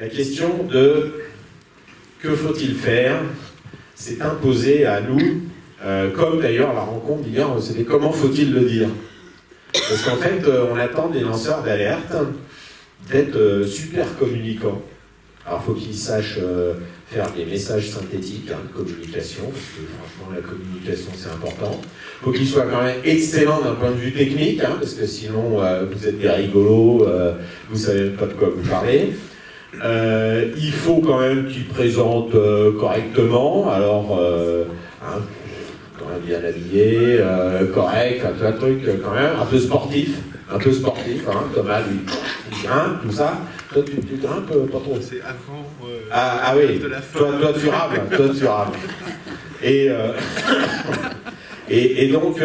La question de que faut-il faire s'est imposée à nous, comme d'ailleurs la rencontre d'hier, c'était comment faut-il le dire. Parce qu'en fait, on attend des lanceurs d'alerte d'être super communicants. Alors il faut qu'ils sachent faire des messages synthétiques, de communication, parce que franchement la communication c'est important. Il faut qu'ils soient quand même excellents d'un point de vue technique, parce que sinon vous êtes des rigolos, vous savez pas de quoi vous parlez. Il faut quand même qu'ils présentent correctement, alors quand même bien habillé, correct, un truc quand même un peu sportif, Thomas lui il grimpe, tout ça. Toi tu grimpes pas trop. C'est avant oui, de la fin. toi tu rames. Et donc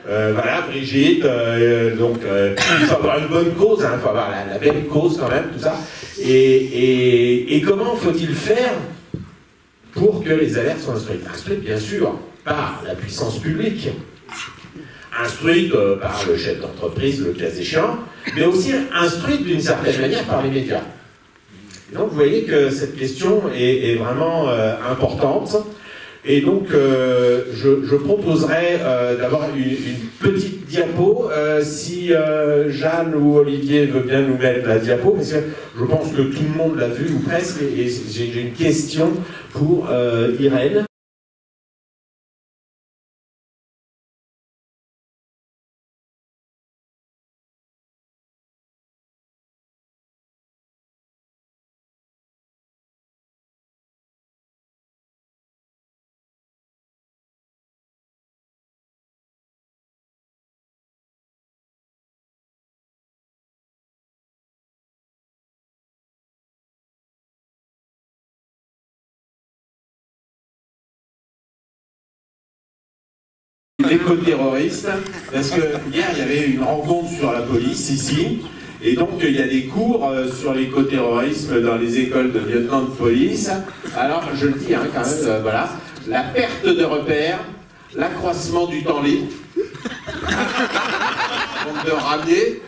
voilà, Brigitte, il faut avoir une bonne cause, il faut avoir la belle cause quand même, tout ça. Et comment faut-il faire pour que les alertes soient instruites? Instruites bien sûr par la puissance publique, instruite par le chef d'entreprise, le cas échéant, mais aussi instruite d'une certaine manière par les médias. Et donc vous voyez que cette question est vraiment importante. Et donc je proposerais d'avoir une petite diapo, si Jeanne ou Olivier veut bien nous mettre la diapo, parce que je pense que tout le monde l'a vu, ou presque, et j'ai une question pour Irène. L'éco-terroriste, parce que hier il y avait une rencontre sur la police ici, et donc il y a des cours sur l'éco-terrorisme dans les écoles de lieutenant de police. Alors je le dis quand même, voilà, la perte de repères, l'accroissement du temps libre, donc de ramener,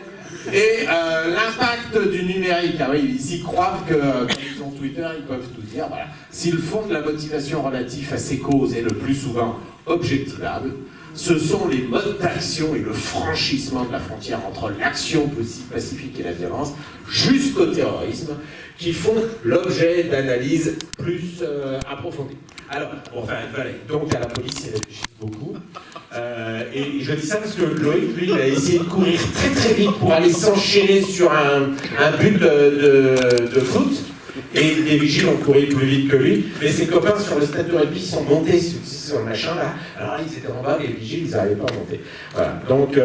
et l'impact du numérique. Ah oui, ils y croient que quand ils ont Twitter, ils peuvent tout dire. Voilà. Si le fond de la motivation relative à ces causes est le plus souvent objectivable, ce sont les modes d'action et le franchissement de la frontière entre l'action pacifique et la violence jusqu'au terrorisme qui font l'objet d'analyses plus approfondies. Alors, voilà, donc à la police, ils réfléchissent beaucoup. Et je dis ça parce que Loïc, lui, il a essayé de courir très très vite pour aller s'enchaîner sur un but de foot. Et les vigiles ont couru plus vite que lui, mais ses copains sur le stade de rugby sont montés sur le machin là. Alors là, ils étaient en bas, les vigiles, ils n'arrivaient pas à monter. Voilà. Donc,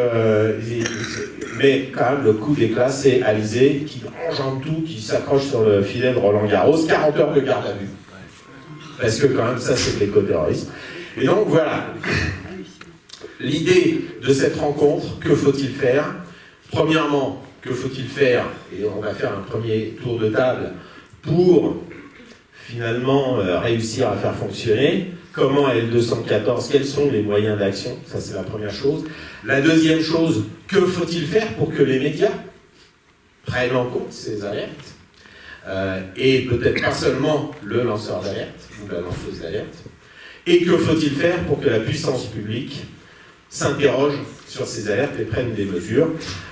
mais quand même, le coup d'éclat, c'est Alizé qui enjambe tout, qui s'accroche sur le filet de Roland Garros, 40 heures de garde à vue. Parce que quand même, ça, c'est de l'éco-terrorisme. Et donc, voilà. L'idée de cette rencontre, que faut-il faire? Premièrement, que faut-il faire? Et on va faire un premier tour de table pour finalement réussir à faire fonctionner. Comment L214, quels sont les moyens d'action? Ça, c'est la première chose. La deuxième chose, que faut-il faire pour que les médias prennent en compte ces alertes? Et peut-être pas seulement le lanceur d'alerte ou la lanceuse d'alerte. Et que faut-il faire pour que la puissance publique s'interroge sur ces alertes et prenne des mesures?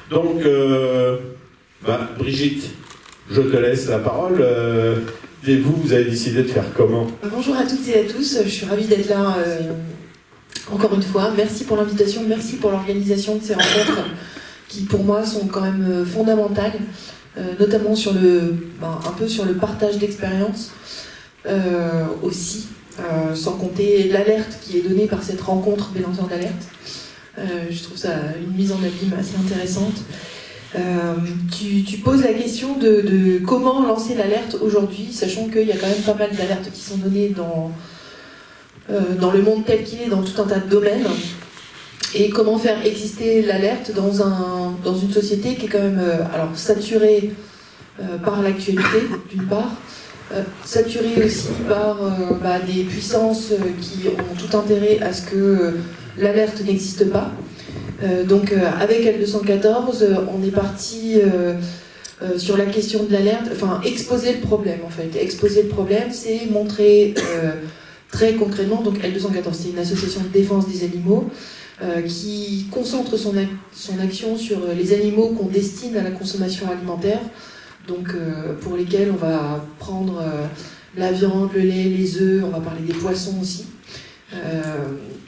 Donc, Brigitte, je te laisse la parole. Et vous avez décidé de faire comment? Bonjour à toutes et à tous, je suis ravie d'être là encore une fois. Merci pour l'invitation, merci pour l'organisation de ces rencontres qui pour moi sont quand même fondamentales, notamment sur un peu sur le partage d'expérience aussi, sans compter l'alerte qui est donnée par cette rencontre des lanceurs d'alerte. Je trouve ça une mise en abîme assez intéressante. Tu poses la question de comment lancer l'alerte aujourd'hui, sachant qu'il y a quand même pas mal d'alertes qui sont données dans le monde tel qu'il est, dans tout un tas de domaines, et comment faire exister l'alerte dans une société qui est quand même saturée par l'actualité, d'une part, saturée aussi par des puissances qui ont tout intérêt à ce que l'alerte n'existe pas. Donc avec L214, on est parti sur la question de l'alerte, enfin exposer le problème en fait. Exposer le problème, c'est montrer très concrètement, donc L214, c'est une association de défense des animaux qui concentre son action sur les animaux qu'on destine à la consommation alimentaire, donc pour lesquels on va prendre la viande, le lait, les œufs, on va parler des poissons aussi,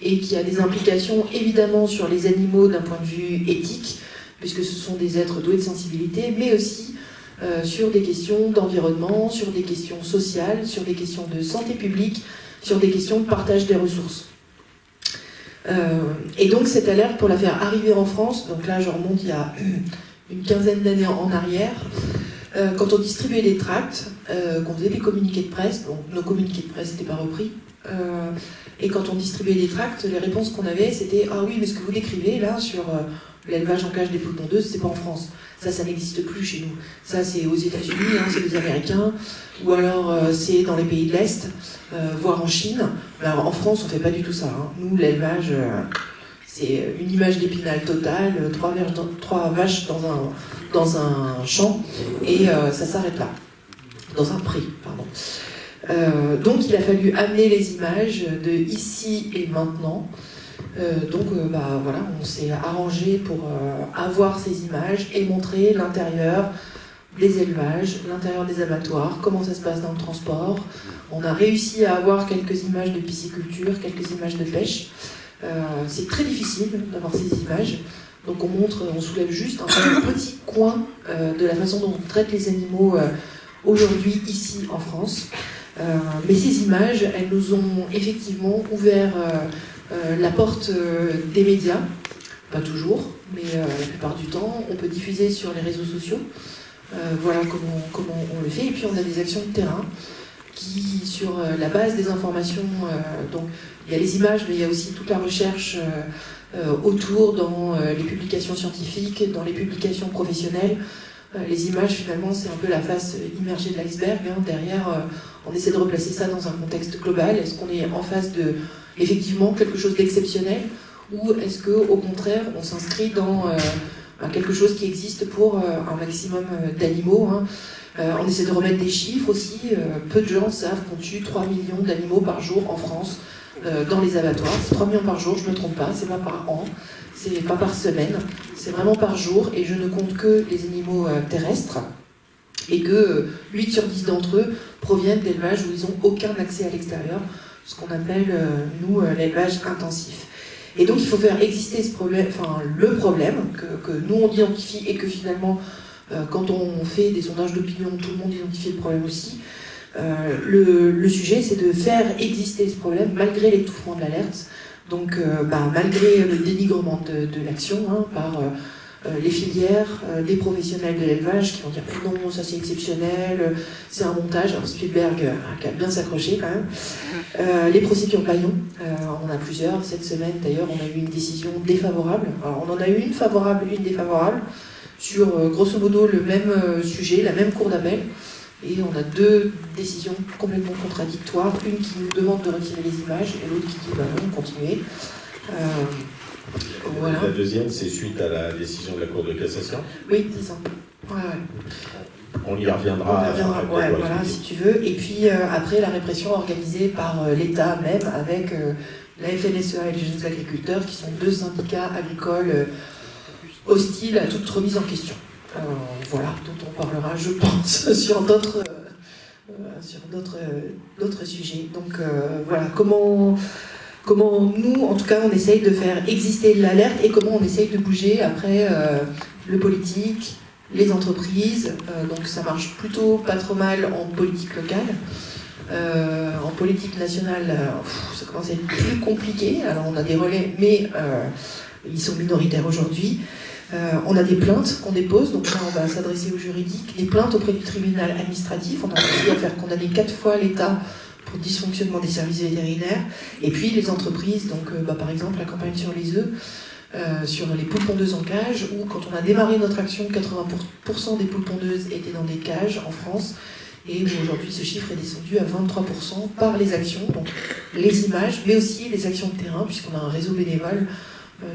et qui a des implications évidemment sur les animaux d'un point de vue éthique, puisque ce sont des êtres doués de sensibilité, mais aussi sur des questions d'environnement, sur des questions sociales, sur des questions de santé publique, sur des questions de partage des ressources. Et donc cette alerte, pour la faire arriver en France, donc là je remonte il y a une quinzaine d'années en arrière, quand on distribuait des tracts, qu'on faisait des communiqués de presse, donc nos communiqués de presse n'étaient pas repris, et quand on distribuait des tracts, les réponses qu'on avait c'était « Ah oui, mais ce que vous décrivez là sur l'élevage en cage des poules pondeuses, c'est pas en France. Ça n'existe plus chez nous. Ça, c'est aux États-Unis, hein, c'est les Américains, ou alors c'est dans les pays de l'Est, voire en Chine. Alors en France, on fait pas du tout ça. Hein. Nous, l'élevage, c'est une image d'Épinal totale, trois vaches dans un champ, et ça s'arrête là. Dans un pré, pardon. Donc il a fallu amener les images de ici et maintenant. Voilà, on s'est arrangé pour avoir ces images et montrer l'intérieur des élevages, l'intérieur des abattoirs, comment ça se passe dans le transport. On a réussi à avoir quelques images de pisciculture, quelques images de pêche. C'est très difficile d'avoir ces images. Donc on soulève juste un petit coin de la façon dont on traite les animaux aujourd'hui ici en France. Mais ces images, elles nous ont effectivement ouvert la porte des médias, pas toujours, mais la plupart du temps, on peut diffuser sur les réseaux sociaux. Voilà comment on le fait. Et puis on a des actions de terrain qui, sur la base des informations, donc il y a les images, mais il y a aussi toute la recherche autour dans les publications scientifiques, dans les publications professionnelles. Les images, finalement, c'est un peu la face immergée de l'iceberg. Hein. Derrière, on essaie de replacer ça dans un contexte global. Est-ce qu'on est en face de, effectivement, quelque chose d'exceptionnel, ou est-ce qu'au contraire, on s'inscrit dans quelque chose qui existe pour un maximum d'animaux, hein. On essaie de remettre des chiffres aussi. Peu de gens savent qu'on tue 3 millions d'animaux par jour en France dans les abattoirs. C'est 3 millions par jour, je ne me trompe pas, c'est pas par an, c'est pas par semaine, c'est vraiment par jour, et je ne compte que les animaux terrestres, et que 8 sur 10 d'entre eux proviennent d'élevages où ils n'ont aucun accès à l'extérieur, ce qu'on appelle, nous, l'élevage intensif. Et donc il faut faire exister ce problème, enfin le problème que nous on identifie, et que finalement, quand on fait des sondages d'opinion, tout le monde identifie le problème aussi. Le sujet, c'est de faire exister ce problème malgré l'étouffement de l'alerte, donc malgré le dénigrement de l'action, hein, par les filières, des professionnels de l'élevage qui vont dire non, ça c'est exceptionnel, c'est un montage. Alors Spielberg a bien s'accroché quand même. Les procédures Paillon, on en a plusieurs. Cette semaine d'ailleurs, on a eu une décision défavorable. Alors on en a eu une favorable, une défavorable, sur grosso modo le même sujet, la même cour d'appel. Et on a deux décisions complètement contradictoires, une qui nous demande de retirer les images et l'autre qui dit bah non, continuez. Voilà. La deuxième, c'est suite à la décision de la Cour de cassation. Oui, c'est ça. Ouais. On y reviendra. Ouais, voilà, si tu veux. Et puis après, la répression organisée par l'État même, avec la FNSEA et les jeunes agriculteurs, qui sont deux syndicats agricoles hostiles à toute remise en question. Voilà, dont on parlera, je pense, sur d'autres sujets. Donc voilà, comment nous, en tout cas, on essaye de faire exister l'alerte, et comment on essaye de bouger après le politique, les entreprises. Donc ça marche plutôt pas trop mal en politique locale. En politique nationale, ça commence à être plus compliqué. Alors on a des relais, mais ils sont minoritaires aujourd'hui. On a des plaintes qu'on dépose, donc là on va s'adresser au juridique, des plaintes auprès du tribunal administratif. On a réussi à faire condamner 4 fois l'État pour dysfonctionnement des services vétérinaires. Et puis les entreprises, donc par exemple la campagne sur les œufs, sur les poules pondeuses en cage, où quand on a démarré notre action, 80% des poules pondeuses étaient dans des cages en France, et aujourd'hui ce chiffre est descendu à 23% par les actions, donc les images, mais aussi les actions de terrain, puisqu'on a un réseau bénévole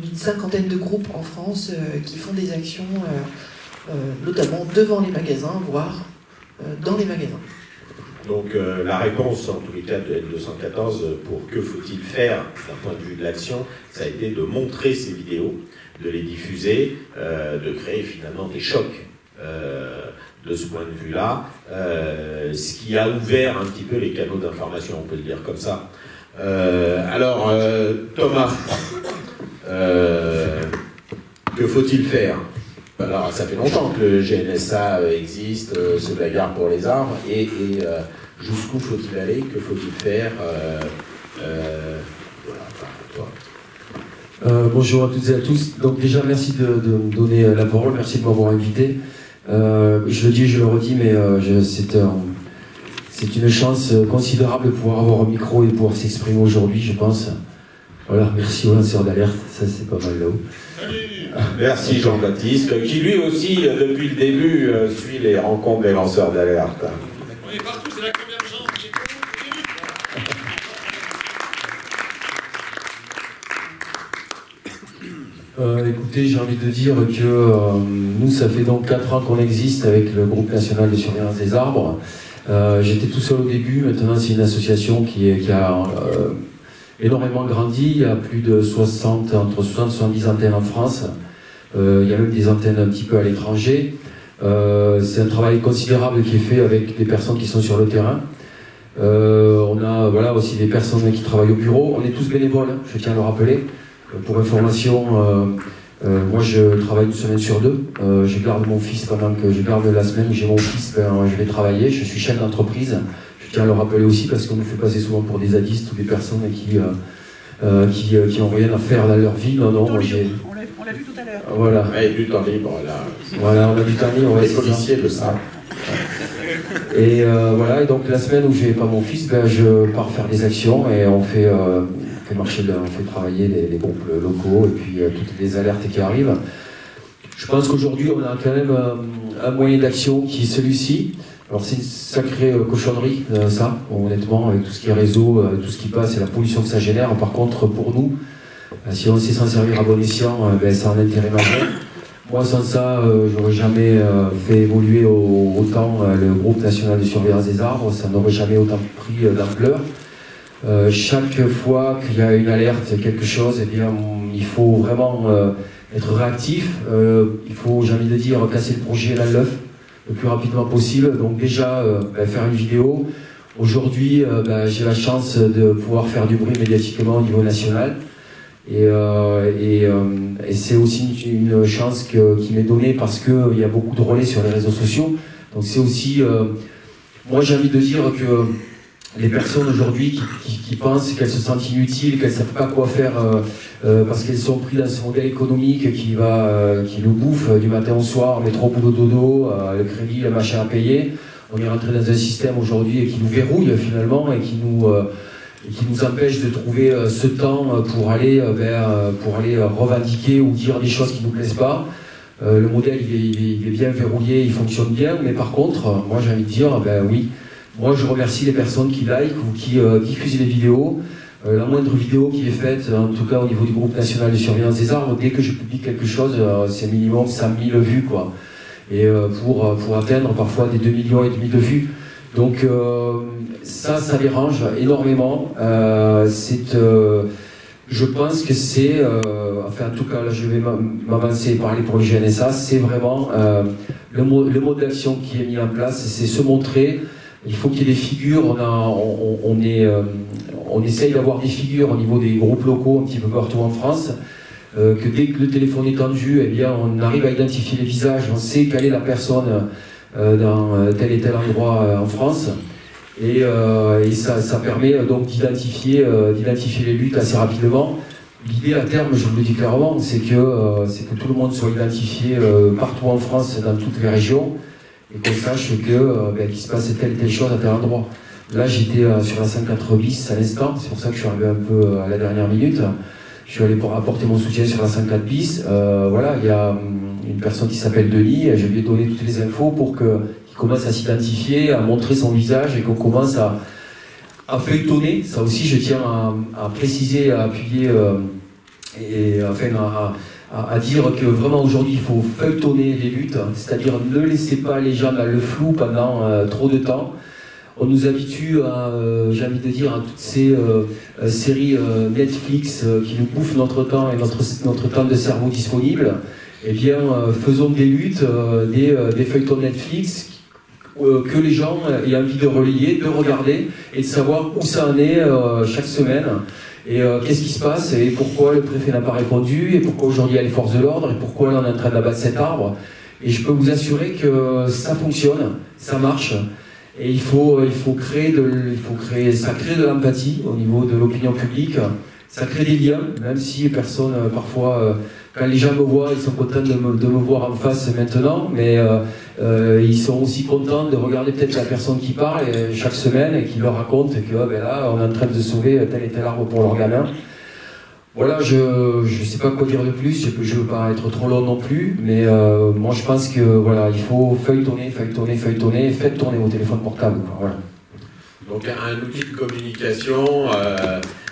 d'une 50aine de groupes en France qui font des actions notamment devant les magasins, voire dans les magasins. Donc la réponse, en tous les cas, de L214, pour que faut-il faire d'un point de vue de l'action, ça a été de montrer ces vidéos, de les diffuser, de créer finalement des chocs de ce point de vue-là, ce qui a ouvert un petit peu les canaux d'information, on peut le dire comme ça. Alors, Thomas, que faut-il faire? Alors, ça fait longtemps que le GNSA existe, se bagarre pour les arbres, et jusqu'où faut-il aller? Que faut-il faire? Voilà, toi. Bonjour à toutes et à tous. Donc déjà, merci de me donner la parole, merci de m'avoir invité. Je le dis et je le redis, mais c'est une chance considérable de pouvoir avoir un micro et de pouvoir s'exprimer aujourd'hui, je pense. Voilà, merci aux lanceurs d'alerte, ça c'est pas mal là-haut. Merci Jean-Baptiste, qui lui aussi, depuis le début, suit les rencontres des lanceurs d'alerte. On est partout, c'est la convergence. Écoutez, j'ai envie de dire que nous, ça fait donc 4 ans qu'on existe avec le groupe national de surveillance des arbres. J'étais tout seul au début, maintenant c'est une association qui a énormément grandi. Il y a plus de entre 60 et 70 antennes en France. Il y a même des antennes un petit peu à l'étranger. C'est un travail considérable qui est fait avec des personnes qui sont sur le terrain. On a voilà, aussi des personnes qui travaillent au bureau. On est tous bénévoles, je tiens à le rappeler. Pour information, moi je travaille une semaine sur 2. Je garde mon fils pendant que je garde la semaine où j'ai mon fils, je vais travailler. Je suis chef d'entreprise. Je tiens à le rappeler aussi parce qu'on nous fait passer souvent pour des zadistes ou des personnes qui ont rien à faire dans leur vie. Non, non, moi j'ai... On l'a vu tout à l'heure. Voilà. Et du temps libre, là. Voilà, on a du temps libre. Les policiers le savent. Et voilà, et donc la semaine où je n'ai pas mon fils, je pars faire des actions et on fait travailler les groupes locaux et puis toutes les alertes qui arrivent. Je pense qu'aujourd'hui on a quand même un moyen d'action qui est celui-ci. Alors c'est une sacrée cochonnerie, ça, honnêtement, avec tout ce qui est réseau, tout ce qui passe et la pollution que ça génère. Par contre, pour nous, si on sait s'en servir à bon escient, ça a un intérêt majeur. Moi, sans ça, j'aurais jamais fait évoluer autant le groupe national de surveillance des arbres. Ça n'aurait jamais autant pris d'ampleur. Chaque fois qu'il y a une alerte, quelque chose, eh bien, il faut vraiment être réactif. Il faut, j'ai envie de dire, casser le projet à l'œuf le plus rapidement possible. Donc déjà, faire une vidéo. Aujourd'hui, j'ai la chance de pouvoir faire du bruit médiatiquement au niveau national. Et c'est aussi une chance qui m'est donnée parce qu'il y a beaucoup de relais sur les réseaux sociaux. Donc c'est aussi... moi j'ai envie de dire que les personnes aujourd'hui qui pensent qu'elles se sentent inutiles, qu'elles ne savent pas quoi faire parce qu'elles sont prises dans ce modèle économique qui nous bouffe du matin au soir, métro, boulot, dodo, le crédit, le machin à payer. On est rentré dans un système aujourd'hui qui nous verrouille finalement et qui nous empêche de trouver ce temps pour aller revendiquer ou dire des choses qui ne nous plaisent pas. Le modèle il est bien verrouillé, il fonctionne bien, mais par contre, moi j'ai envie de dire, oui, moi je remercie les personnes qui like ou qui diffusent les vidéos. La moindre vidéo qui est faite, en tout cas au niveau du groupe national de surveillance des arbres, dès que je publie quelque chose, c'est minimum 5000 vues, quoi. Et pour atteindre parfois des 2,5 millions de vues. Donc ça dérange énormément. Je pense que c'est, enfin en tout cas là je vais m'avancer et parler pour le GNSA, c'est vraiment le mode d'action qui est mis en place, c'est se montrer. Il faut qu'il y ait des figures. On essaye d'avoir des figures au niveau des groupes locaux un petit peu partout en France. Que dès que le téléphone est tendu, eh bien on arrive à identifier les visages, on sait quelle est la personne dans tel et tel endroit en France. Et ça permet donc d'identifier les luttes assez rapidement. L'idée à terme, je vous le dis clairement, c'est que tout le monde soit identifié partout en France, dans toutes les régions, et qu'on sache qu'il se passe telle chose à tel endroit. Là, j'étais sur la 54 bis à l'instant, c'est pour ça que je suis arrivé un peu à la dernière minute. Je suis allé pour apporter mon soutien sur la 54 bis. Voilà, il y a une personne qui s'appelle Denis, et je lui ai donné toutes les infos pour qu'il commence à s'identifier, à montrer son visage et qu'on commence à feuilletonner. Ça aussi, je tiens à préciser, à appuyer et enfin à dire que vraiment aujourd'hui il faut feuilletonner les luttes, c'est-à-dire ne laissez pas les gens dans le flou pendant trop de temps. On nous habitue à, j'ai envie de dire, à toutes ces séries Netflix qui nous bouffent notre temps et notre temps de cerveau disponible. Eh bien, faisons des luttes, des feuilletons Netflix que les gens aient envie de relayer, de regarder et de savoir où ça en est chaque semaine. Et qu'est-ce qui se passe et pourquoi le préfet n'a pas répondu et pourquoi aujourd'hui il y a les forces de l'ordre et pourquoi là on est en train d'abattre cet arbre. Et je peux vous assurer que ça fonctionne, ça marche. Et il faut créer ça crée de l'empathie au niveau de l'opinion publique, ça crée des liens, même si personne, parfois, quand les gens me voient, ils sont contents de me voir en face maintenant, mais ils sont aussi contents de regarder peut-être la personne qui parle chaque semaine et qui leur raconte que ben là, on est en train de sauver tel et tel arbre pour leur gamin. Voilà, je ne sais pas quoi dire de plus, je ne veux pas être trop long non plus, mais moi je pense que voilà, il faut feuilletonner, faites tourner vos téléphones portables. Voilà. Donc un outil de communication,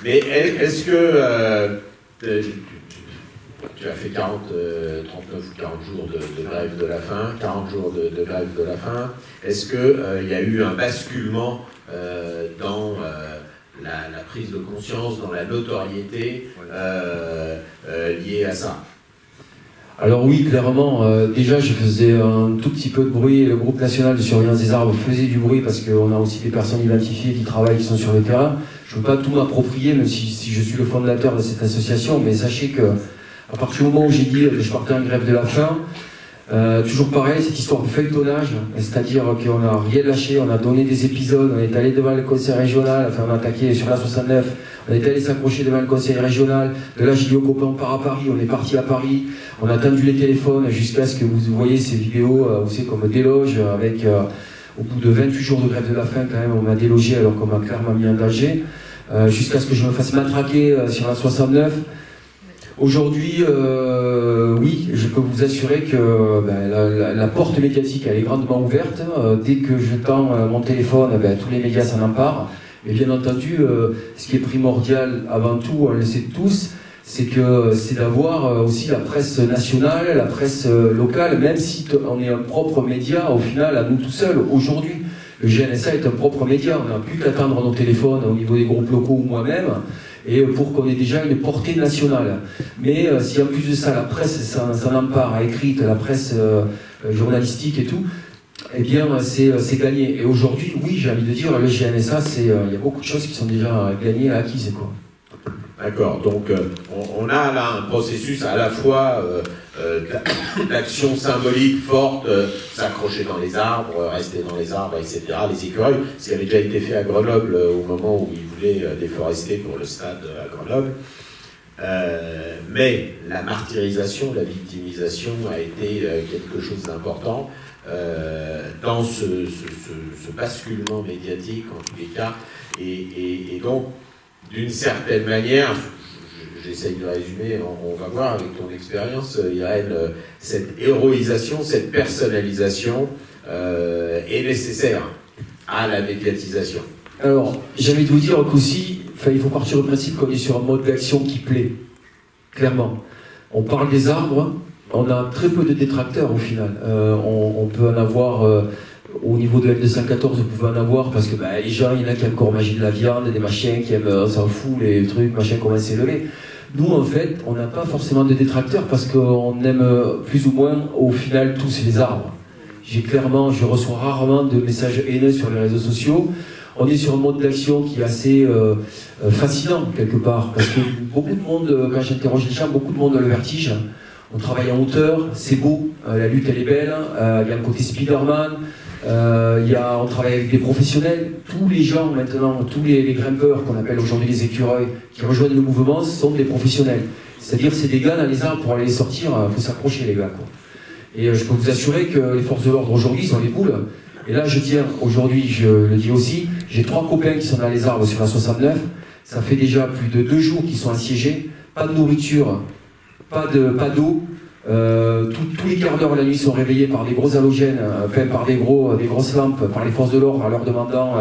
mais est-ce que tu as fait 39 ou 40 jours de grève de la faim, 40 jours de grève de la faim, est-ce qu'il y a eu un basculement dans la prise de conscience, dans la notoriété liée à ça? Alors oui, clairement, déjà je faisais un tout petit peu de bruit, le groupe national de surveillance des arbres faisait du bruit parce qu'on a aussi des personnes identifiées qui travaillent, qui sont sur le terrain. Je ne veux pas tout m'approprier, même si je suis le fondateur de cette association, mais sachez que à partir du moment où j'ai dit que je partais en grève de la faim, toujours pareil, cette histoire de feuilletonnage, c'est-à-dire qu'on n'a rien lâché, on a donné des épisodes, on est allé devant le conseil régional, enfin on a attaqué sur la 69, on est allé s'accrocher devant le conseil régional, de là j'ai dit aux copains on part à Paris, on est parti à Paris, on a attendu les téléphones jusqu'à ce que vous voyez ces vidéos où c'est comme déloge, avec au bout de 28 jours de grève de la faim quand même on m'a délogé alors qu'on m'a clairement mis en danger, jusqu'à ce que je me fasse matraquer sur la 69. Aujourd'hui, oui, je peux vous assurer que la porte médiatique elle est grandement ouverte. Dès que je tends mon téléphone, tous les médias s'en emparent. Et bien entendu, ce qui est primordial avant tout, on le sait tous, c'est d'avoir aussi la presse nationale, la presse locale, même si on est un propre média, au final, à nous tout seuls, aujourd'hui. Le GNSA est un propre média, on n'a plus qu'à tendre nos téléphones au niveau des groupes locaux ou moi-même, et pour qu'on ait déjà une portée nationale. Mais si en plus de ça, la presse s'en empare, écrite, la presse journalistique et tout, eh bien c'est gagné. Et aujourd'hui, oui, j'ai envie de dire, le GNSA, il y a beaucoup de choses qui sont déjà gagnées, acquises, quoi. D'accord, donc on a là un processus à la fois d'action symbolique forte, s'accrocher dans les arbres, rester dans les arbres, etc., les écureuils, ce qui avait déjà été fait à Grenoble au moment où ils voulaient déforester pour le stade à Grenoble. Mais la martyrisation, la victimisation a été quelque chose d'important dans ce basculement médiatique en tous les cas, et donc d'une certaine manière, j'essaye de résumer, on va voir avec ton expérience, Irène, cette héroïsation, cette personnalisation est nécessaire à la médiatisation. Alors, j'ai envie de vous dire qu'aussi, il faut partir du principe qu'on est sur un mode d'action qui plaît, clairement. On parle des arbres, on a très peu de détracteurs au final. On peut en avoir... Au niveau de L214, vous pouvez en avoir parce que les gens, il y en a qui aiment encore manger de la viande, des machins qui aiment, on s'en fout, les trucs, machins comment s'élever. Nous, en fait, on n'a pas forcément de détracteurs parce qu'on aime plus ou moins, au final, tous les arbres. Je reçois rarement de messages haineux sur les réseaux sociaux. On est sur un mode d'action qui est assez fascinant, quelque part, parce que beaucoup de monde, quand j'interroge les gens, beaucoup de monde a le vertige. On travaille en hauteur, c'est beau, la lutte, elle est belle, il y a un côté Spider-Man. On travaille avec des professionnels, tous les gens maintenant, tous les grimpeurs qu'on appelle aujourd'hui les écureuils qui rejoignent le mouvement sont des professionnels. C'est-à-dire c'est des gars dans les arbres pour aller les sortir, il faut s'accrocher les gars, quoi. Et je peux vous assurer que les forces de l'ordre aujourd'hui sont les boules. Et là je tiens, aujourd'hui je le dis aussi, j'ai 3 copains qui sont dans les arbres sur la 69, ça fait déjà plus de 2 jours qu'ils sont assiégés, pas de nourriture, pas d'eau. Tous les quarts d'heure la nuit sont réveillés par des gros halogènes, par des grosses lampes, par les forces de l'ordre, en leur demandant,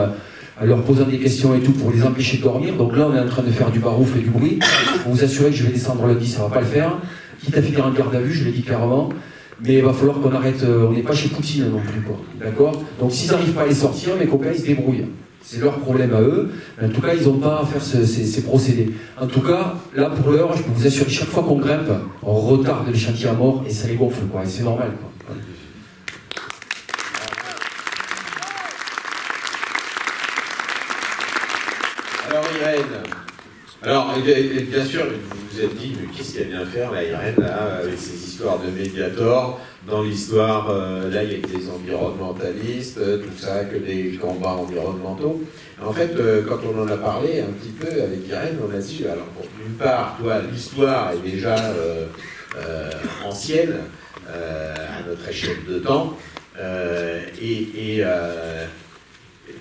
en leur posant des questions et tout pour les empêcher de dormir. Donc là on est en train de faire du barouf et du bruit. Pour vous assurer que je vais descendre lundi, ça va pas le faire. quitte à finir en garde à vue, je l'ai dit clairement. Mais il va falloir qu'on arrête, on n'est pas chez Poutine non plus, quoi. D'accord? Donc s'ils n'arrivent pas à les sortir, mes copains, ils se débrouillent. C'est leur problème à eux. En tout cas, ils n'ont pas à faire ces procédés. En tout cas, là, pour l'heure, je peux vous assurer, chaque fois qu'on grimpe, on retarde les chantiers à mort et ça les gonfle, quoi. Et c'est normal, quoi. Alors, Irène, alors, bien sûr, vous vous êtes dit, mais qu'est-ce qu'elle vient faire, la Irène, là, avec ses histoires de Mediator? Dans l'histoire, là, il y a que des environnementalistes, tout ça, que des combats environnementaux. En fait, quand on en a parlé un petit peu avec Irène, on a dit, alors, d'une part, toi, l'histoire est déjà ancienne, à notre échelle de temps,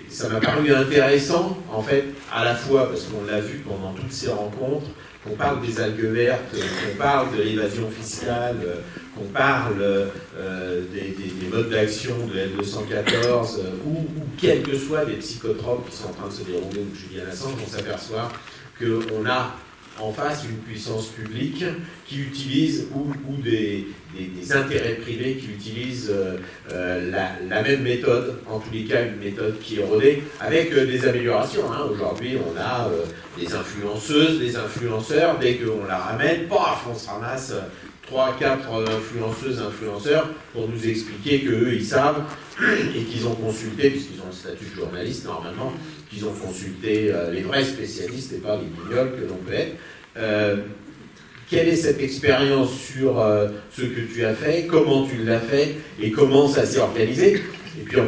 ça m'a paru intéressant, en fait, à la fois, parce qu'on l'a vu pendant toutes ces rencontres, qu'on parle des algues vertes, qu'on parle de l'évasion fiscale, qu'on parle des modes d'action de L214, ou quels que soient les psychotropes qui sont en train de se dérouler ou Julian Assange, on s'aperçoit qu'on a en face une puissance publique qui utilise, ou des intérêts privés qui utilisent la même méthode, en tous les cas une méthode qui est rodée, avec des améliorations. Hein. Aujourd'hui, on a des influenceuses, des influenceurs, dès qu'on la ramène, paf, on se ramasse 3, 4 influenceuses, influenceurs, pour nous expliquer qu'eux, ils savent, et qu'ils ont consulté, puisqu'ils ont le statut de journaliste normalement, qu'ils ont consulté les vrais spécialistes et pas les guignols que l'on peut être. Quelle est cette expérience sur ce que tu as fait, comment tu l'as fait, et comment ça s'est organisé? Et puis,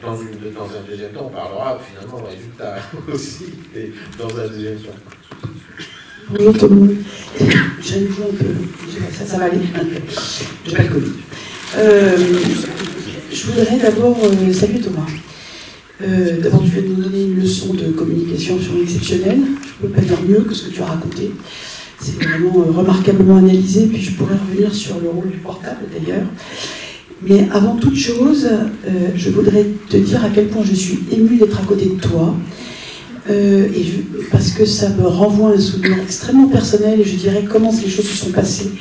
dans un deuxième temps, on parlera finalement des résultats aussi, et dans un deuxième temps. Bonjour tout le monde. J'ai une voix un peu. Ça va aller. J'ai pas le Covid. Je voudrais d'abord saluer Thomas. D'abord, tu viens de nous donner une leçon de communication absolument exceptionnelle. Je ne peux pas dire mieux que ce que tu as raconté. C'est vraiment remarquablement analysé. Puis je pourrais revenir sur le rôle du portable d'ailleurs. Mais avant toute chose, je voudrais te dire à quel point je suis émue d'être à côté de toi. Parce que ça me renvoie à un souvenir extrêmement personnel et je dirais comment les choses se sont passées.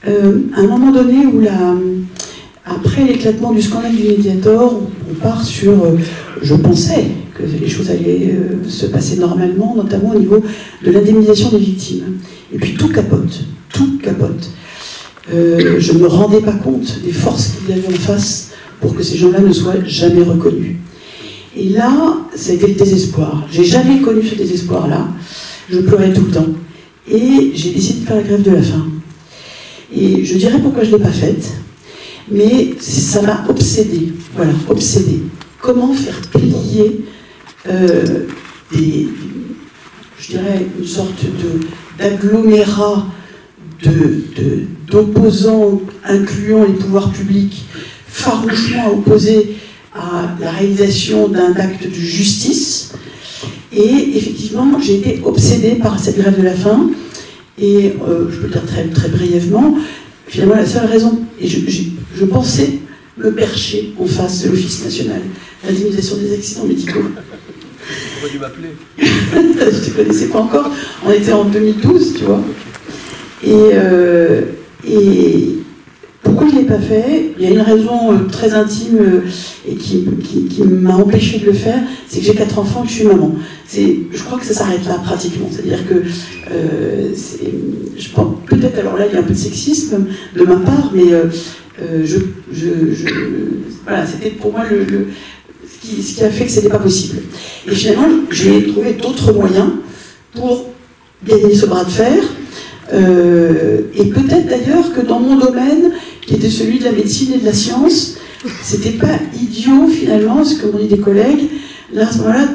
À un moment donné où après l'éclatement du scandale du Mediator, on part sur, je pensais que les choses allaient se passer normalement, notamment au niveau de l'indemnisation des victimes. Et puis tout capote, tout capote. Je ne me rendais pas compte des forces qu'il y avait en face pour que ces gens-là ne soient jamais reconnus. Et là, ça a été le désespoir. J'ai jamais connu ce désespoir-là. Je pleurais tout le temps. Et j'ai décidé de faire la grève de la faim. Et je dirais pourquoi je ne l'ai pas faite. Mais ça m'a obsédée. Voilà, obsédée. Comment faire plier je dirais, une sorte d'agglomérat d'opposants, incluant les pouvoirs publics, farouchement opposés à la réalisation d'un acte de justice. Et effectivement, j'ai été obsédée par cette grève de la faim. Et je peux le dire très, très brièvement, finalement, la seule raison, et je pensais me percher en face de l'Office national d'indemnisation des accidents médicaux. Pourquoi tu m'appeler? Je ne te connaissais pas encore. On était en 2012, tu vois. Et pourquoi je ne l'ai pas fait? Il y a une raison très intime et qui m'a empêché de le faire, c'est que j'ai 4 enfants et que je suis maman. Je crois que ça s'arrête là, pratiquement. C'est-à-dire que, je pense, peut-être, alors là, il y a un peu de sexisme de ma part, mais voilà, c'était pour moi ce qui a fait que ce n'était pas possible. Et finalement, j'ai trouvé d'autres moyens pour gagner ce bras de fer. Et peut-être d'ailleurs que dans mon domaine, qui était celui de la médecine et de la science, c'était pas idiot finalement, ce que m'ont dit des collègues, là à ce moment-là,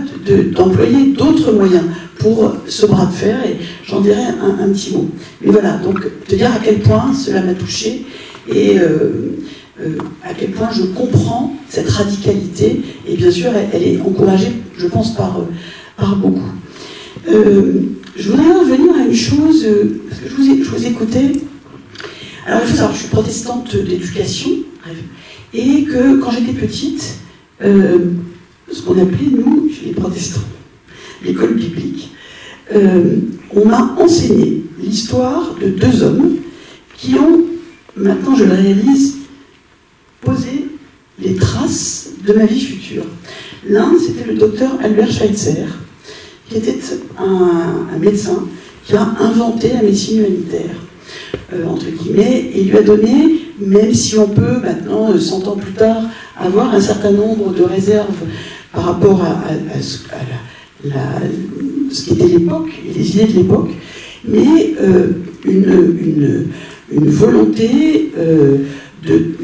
d'employer d'autres moyens pour ce bras de fer, et j'en dirai un petit mot. Mais voilà, donc te dire à quel point cela m'a touchée et à quel point je comprends cette radicalité, et bien sûr elle est encouragée, je pense, par beaucoup. Je voudrais revenir à une chose, parce que je vous écoutais. Alors, il faut savoir, je suis protestante d'éducation, et que quand j'étais petite, ce qu'on appelait, nous, chez les protestants, l'école biblique, on m'a enseigné l'histoire de 2 hommes qui ont, maintenant je le réalise, posé les traces de ma vie future. L'un, c'était le docteur Albert Schweitzer, qui était un médecin qui a inventé la médecine humanitaire, entre guillemets, et lui a donné, même si on peut maintenant, 100 ans plus tard, avoir un certain nombre de réserves par rapport à ce qu'était l'époque et les idées de l'époque, mais une volonté de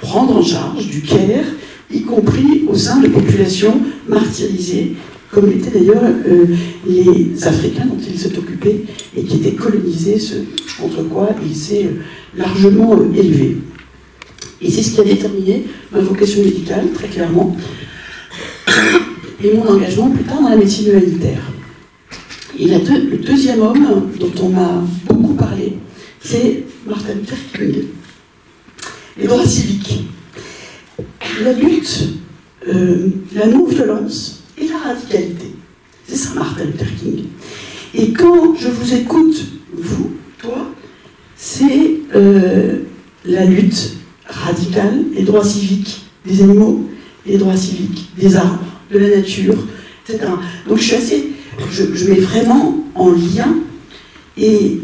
prendre en charge du care, y compris au sein de populations martyrisées, comme étaient d'ailleurs les Africains dont il s'est occupé et qui étaient colonisés, ce contre quoi il s'est largement élevé. Et c'est ce qui a déterminé ma vocation médicale, très clairement, et mon engagement plus tard dans la médecine humanitaire. Et le deuxième homme dont on m'a beaucoup parlé, c'est Martin Luther King. Les droits civiques, la lutte, la non-violence et la radicalité. C'est ça Martin Luther King. Et quand je vous écoute, vous, toi, c'est la lutte radicale, les droits civiques des animaux, les droits civiques des arbres, de la nature, etc. Donc je mets vraiment en lien, et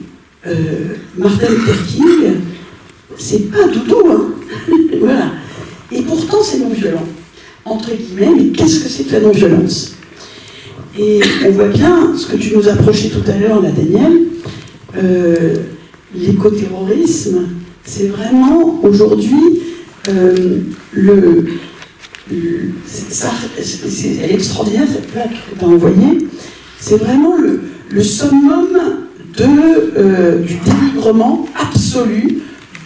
Martin Luther King, c'est pas doudou, hein. Voilà. Et pourtant c'est non-violent, entre guillemets, mais qu'est-ce que c'est que la non-violence? Et on voit bien ce que tu nous approchais tout à l'heure, là, Daniel, l'écoterrorisme, c'est vraiment aujourd'hui elle est extraordinaire cette plaque que tu as envoyée, c'est vraiment le summum du dénigrement absolu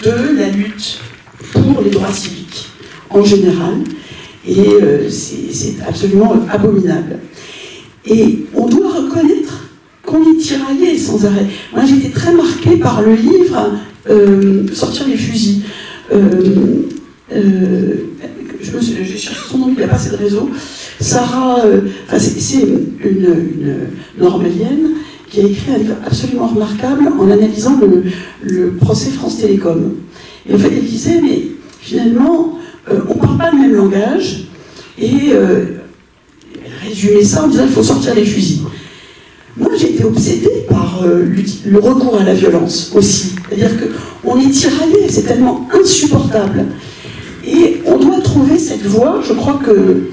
de la lutte pour les droits civiques en général, et c'est absolument abominable. Et on doit reconnaître qu'on est tiraillé sans arrêt. Moi j'ai été très marquée par le livre Sortir les fusils. J'ai cherché son nom, il n'y a pas assez de réseau. Sarah, c'est une normalienne qui a écrit un livre absolument remarquable en analysant le procès France Télécom. Et en fait, elle disait, mais finalement, on ne parle pas le même langage, et elle résumait ça en disant, il faut sortir les fusils. Moi, j'ai été obsédée par le recours à la violence aussi. C'est-à-dire qu'on est tiraillé, c'est tellement insupportable. Et on doit trouver cette voie, je crois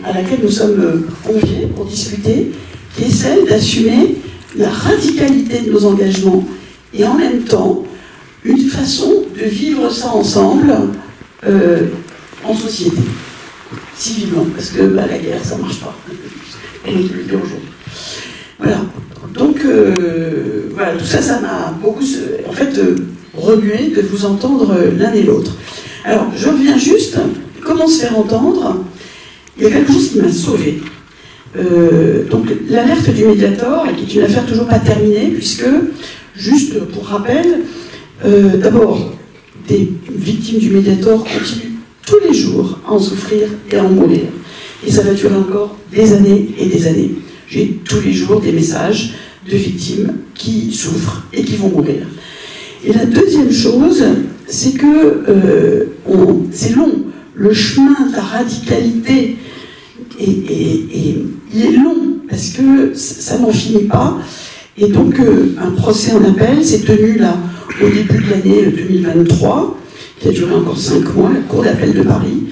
à laquelle nous sommes conviés pour discuter, qui est celle d'assumer la radicalité de nos engagements et en même temps une façon de vivre ça ensemble en société, civilement, parce que la guerre, ça ne marche pas. On peut le dire aujourd'hui. Voilà. Donc, voilà, tout ça, ça m'a beaucoup, en fait, remué de vous entendre l'un et l'autre. Alors, je reviens juste, comment se faire entendre? Il y a quelque chose qui m'a sauvée. Donc, l'alerte du Mediator, qui est une affaire toujours pas terminée, puisque, juste pour rappel, d'abord, des victimes du Mediator continuent tous les jours à en souffrir et à en mourir. Et ça va durer encore des années et des années. J'ai tous les jours des messages de victimes qui souffrent et qui vont mourir. Et la deuxième chose, c'est que c'est long. Le chemin de la radicalité il est long, parce que ça n'en finit pas. Et donc, un procès en appel s'est tenu là, au début de l'année 2023, qui a duré encore 5 mois, la Cour d'appel de Paris.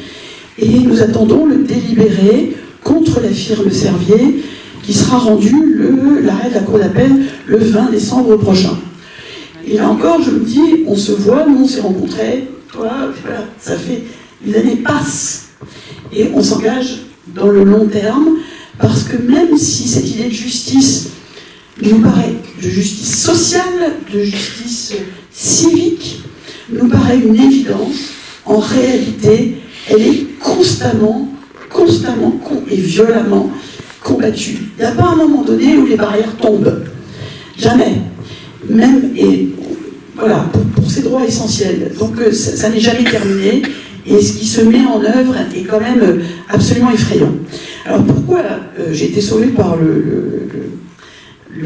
Et nous attendons le délibéré contre la firme Servier, qui sera rendu l'arrêt de la Cour d'appel le 20 décembre prochain. Et là encore, je me dis, on se voit, nous on s'est rencontrés, toi, voilà, ça fait, les années passent, et on s'engage dans le long terme, parce que même si cette idée de justice nous paraît, de justice sociale, de justice civique, nous paraît une évidence, en réalité, elle est constamment et violemment combattue. Il n'y a pas un moment donné où les barrières tombent. Jamais. Même, et voilà, pour ces droits essentiels. Donc ça n'est jamais terminé, et ce qui se met en œuvre est quand même absolument effrayant. Alors pourquoi j'ai été sauvée par le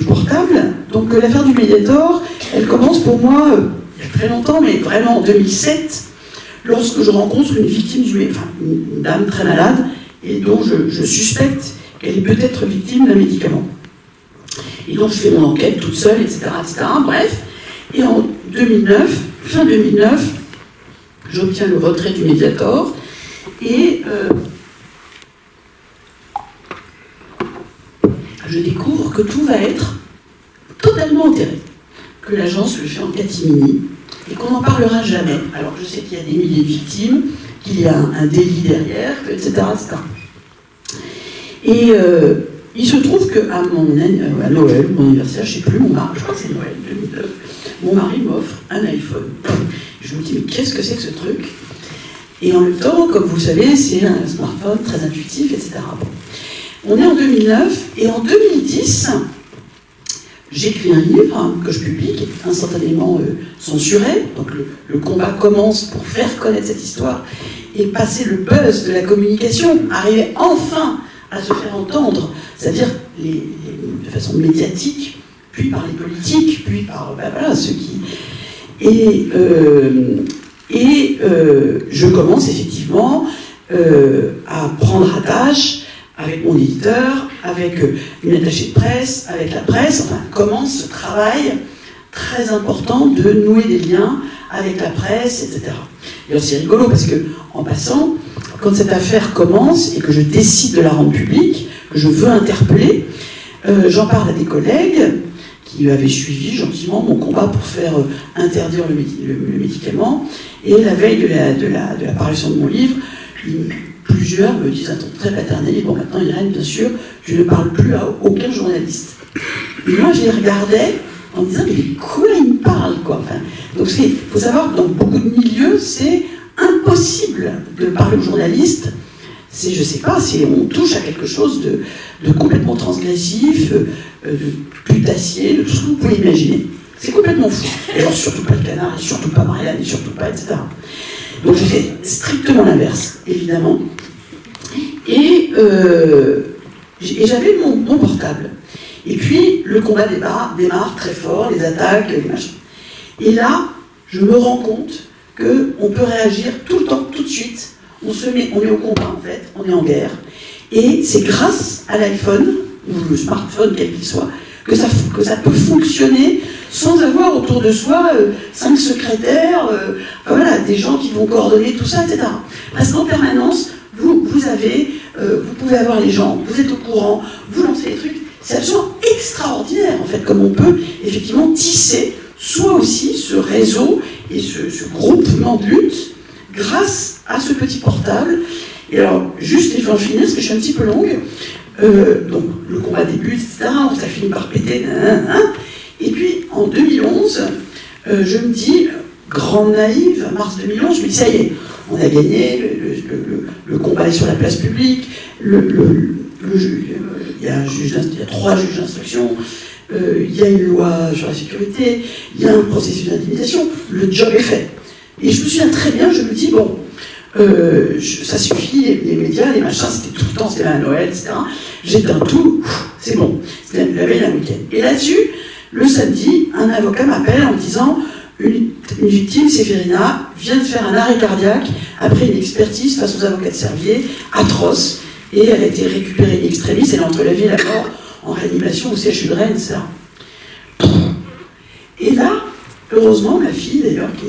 portable? Donc l'affaire du Mediator, elle commence pour moi depuis très longtemps, mais vraiment en 2007, lorsque je rencontre une victime une dame très malade, et dont je suspecte qu'elle est peut-être victime d'un médicament. Et donc je fais mon enquête toute seule, etc., bref. Et en 2009, fin 2009, j'obtiens le retrait du Mediator, et je découvre que tout va être totalement enterré, que l'agence le fait en catimini, et qu'on n'en parlera jamais. Alors je sais qu'il y a des milliers de victimes, qu'il y a un délit derrière, etc., etc. Et il se trouve qu'à à Noël, mon anniversaire, je ne sais plus, je crois que c'est Noël 2009, mon mari m'offre un iPhone. Je me dis, mais qu'est-ce que c'est que ce truc? Et en même temps, comme vous le savez, c'est un smartphone très intuitif, etc. Bon. On est en 2009, et en 2010, j'écris un livre que je publie, qui est instantanément censuré. Donc le combat commence pour faire connaître cette histoire et passer le buzz de la communication, arriver enfin à se faire entendre, c'est-à-dire de façon médiatique, puis par les politiques, puis par ceux qui... Et je commence effectivement à prendre attache avec mon éditeur, avec une attachée de presse, avec la presse, enfin, commence ce travail très important de nouer des liens avec la presse, etc. Et alors c'est rigolo parce que, en passant, quand cette affaire commence et que je décide de la rendre publique, que je veux interpeller, j'en parle à des collègues qui avaient suivi gentiment mon combat pour faire interdire le médicament. Et la veille de la parution de mon livre, plusieurs me disent un ton très paternaliste, bon maintenant Irène, bien sûr, tu ne parles plus à aucun journaliste. Et moi je les regardais en me disant, mais de quoi ils me parlent, quoi. Enfin, donc il faut savoir que dans beaucoup de milieux, c'est impossible de parler aux journalistes. C'est, je sais pas, on touche à quelque chose de complètement transgressif, de putassier, de tout ce que vous pouvez imaginer. C'est complètement fou. Et alors surtout pas le Canard, et surtout pas Marianne, et surtout pas, etc. Donc j'ai fait strictement l'inverse, évidemment. Et j'avais mon portable. Et puis le combat démarre très fort, les attaques, les machins. Et là, je me rends compte qu'on peut réagir tout le temps, tout de suite. On est au combat en fait, on est en guerre. Et c'est grâce à l'iPhone, ou le smartphone quel qu'il soit, que ça peut fonctionner sans avoir autour de soi 5 secrétaires, voilà, des gens qui vont coordonner tout ça, etc. Parce qu'en permanence, vous pouvez avoir les gens, vous êtes au courant, vous lancez les trucs. C'est absolument extraordinaire, en fait, comme on peut effectivement tisser soit aussi ce réseau et ce groupement de lutte grâce à ce petit portable. Et alors, juste, je vais en finir parce que je suis un petit peu longue. Donc, le combat débute, etc. Ça finit par péter. Et puis, en 2011, je me dis, grande naïve, mars 2011, je me dis, ça y est, on a gagné, le combat est sur la place publique, il y a 3 juges d'instruction, il y a une loi sur la sécurité, il y a un processus d'indignation, le job est fait. Et je me souviens très bien, je me dis, bon, ça suffit, les médias, les machins, c'était tout le temps, c'était à Noël, etc. J'éteins tout, c'est bon, c'était la veille d'un week-end. Et là-dessus, le samedi, un avocat m'appelle en me disant, une victime, Séphérina, vient de faire un arrêt cardiaque après une expertise face aux avocats de Servier, atroce, et elle a été récupérée in extremis, elle est entre la vie et la mort, en réanimation au CHU de Rennes, ça. Et là, heureusement, ma fille, d'ailleurs, qui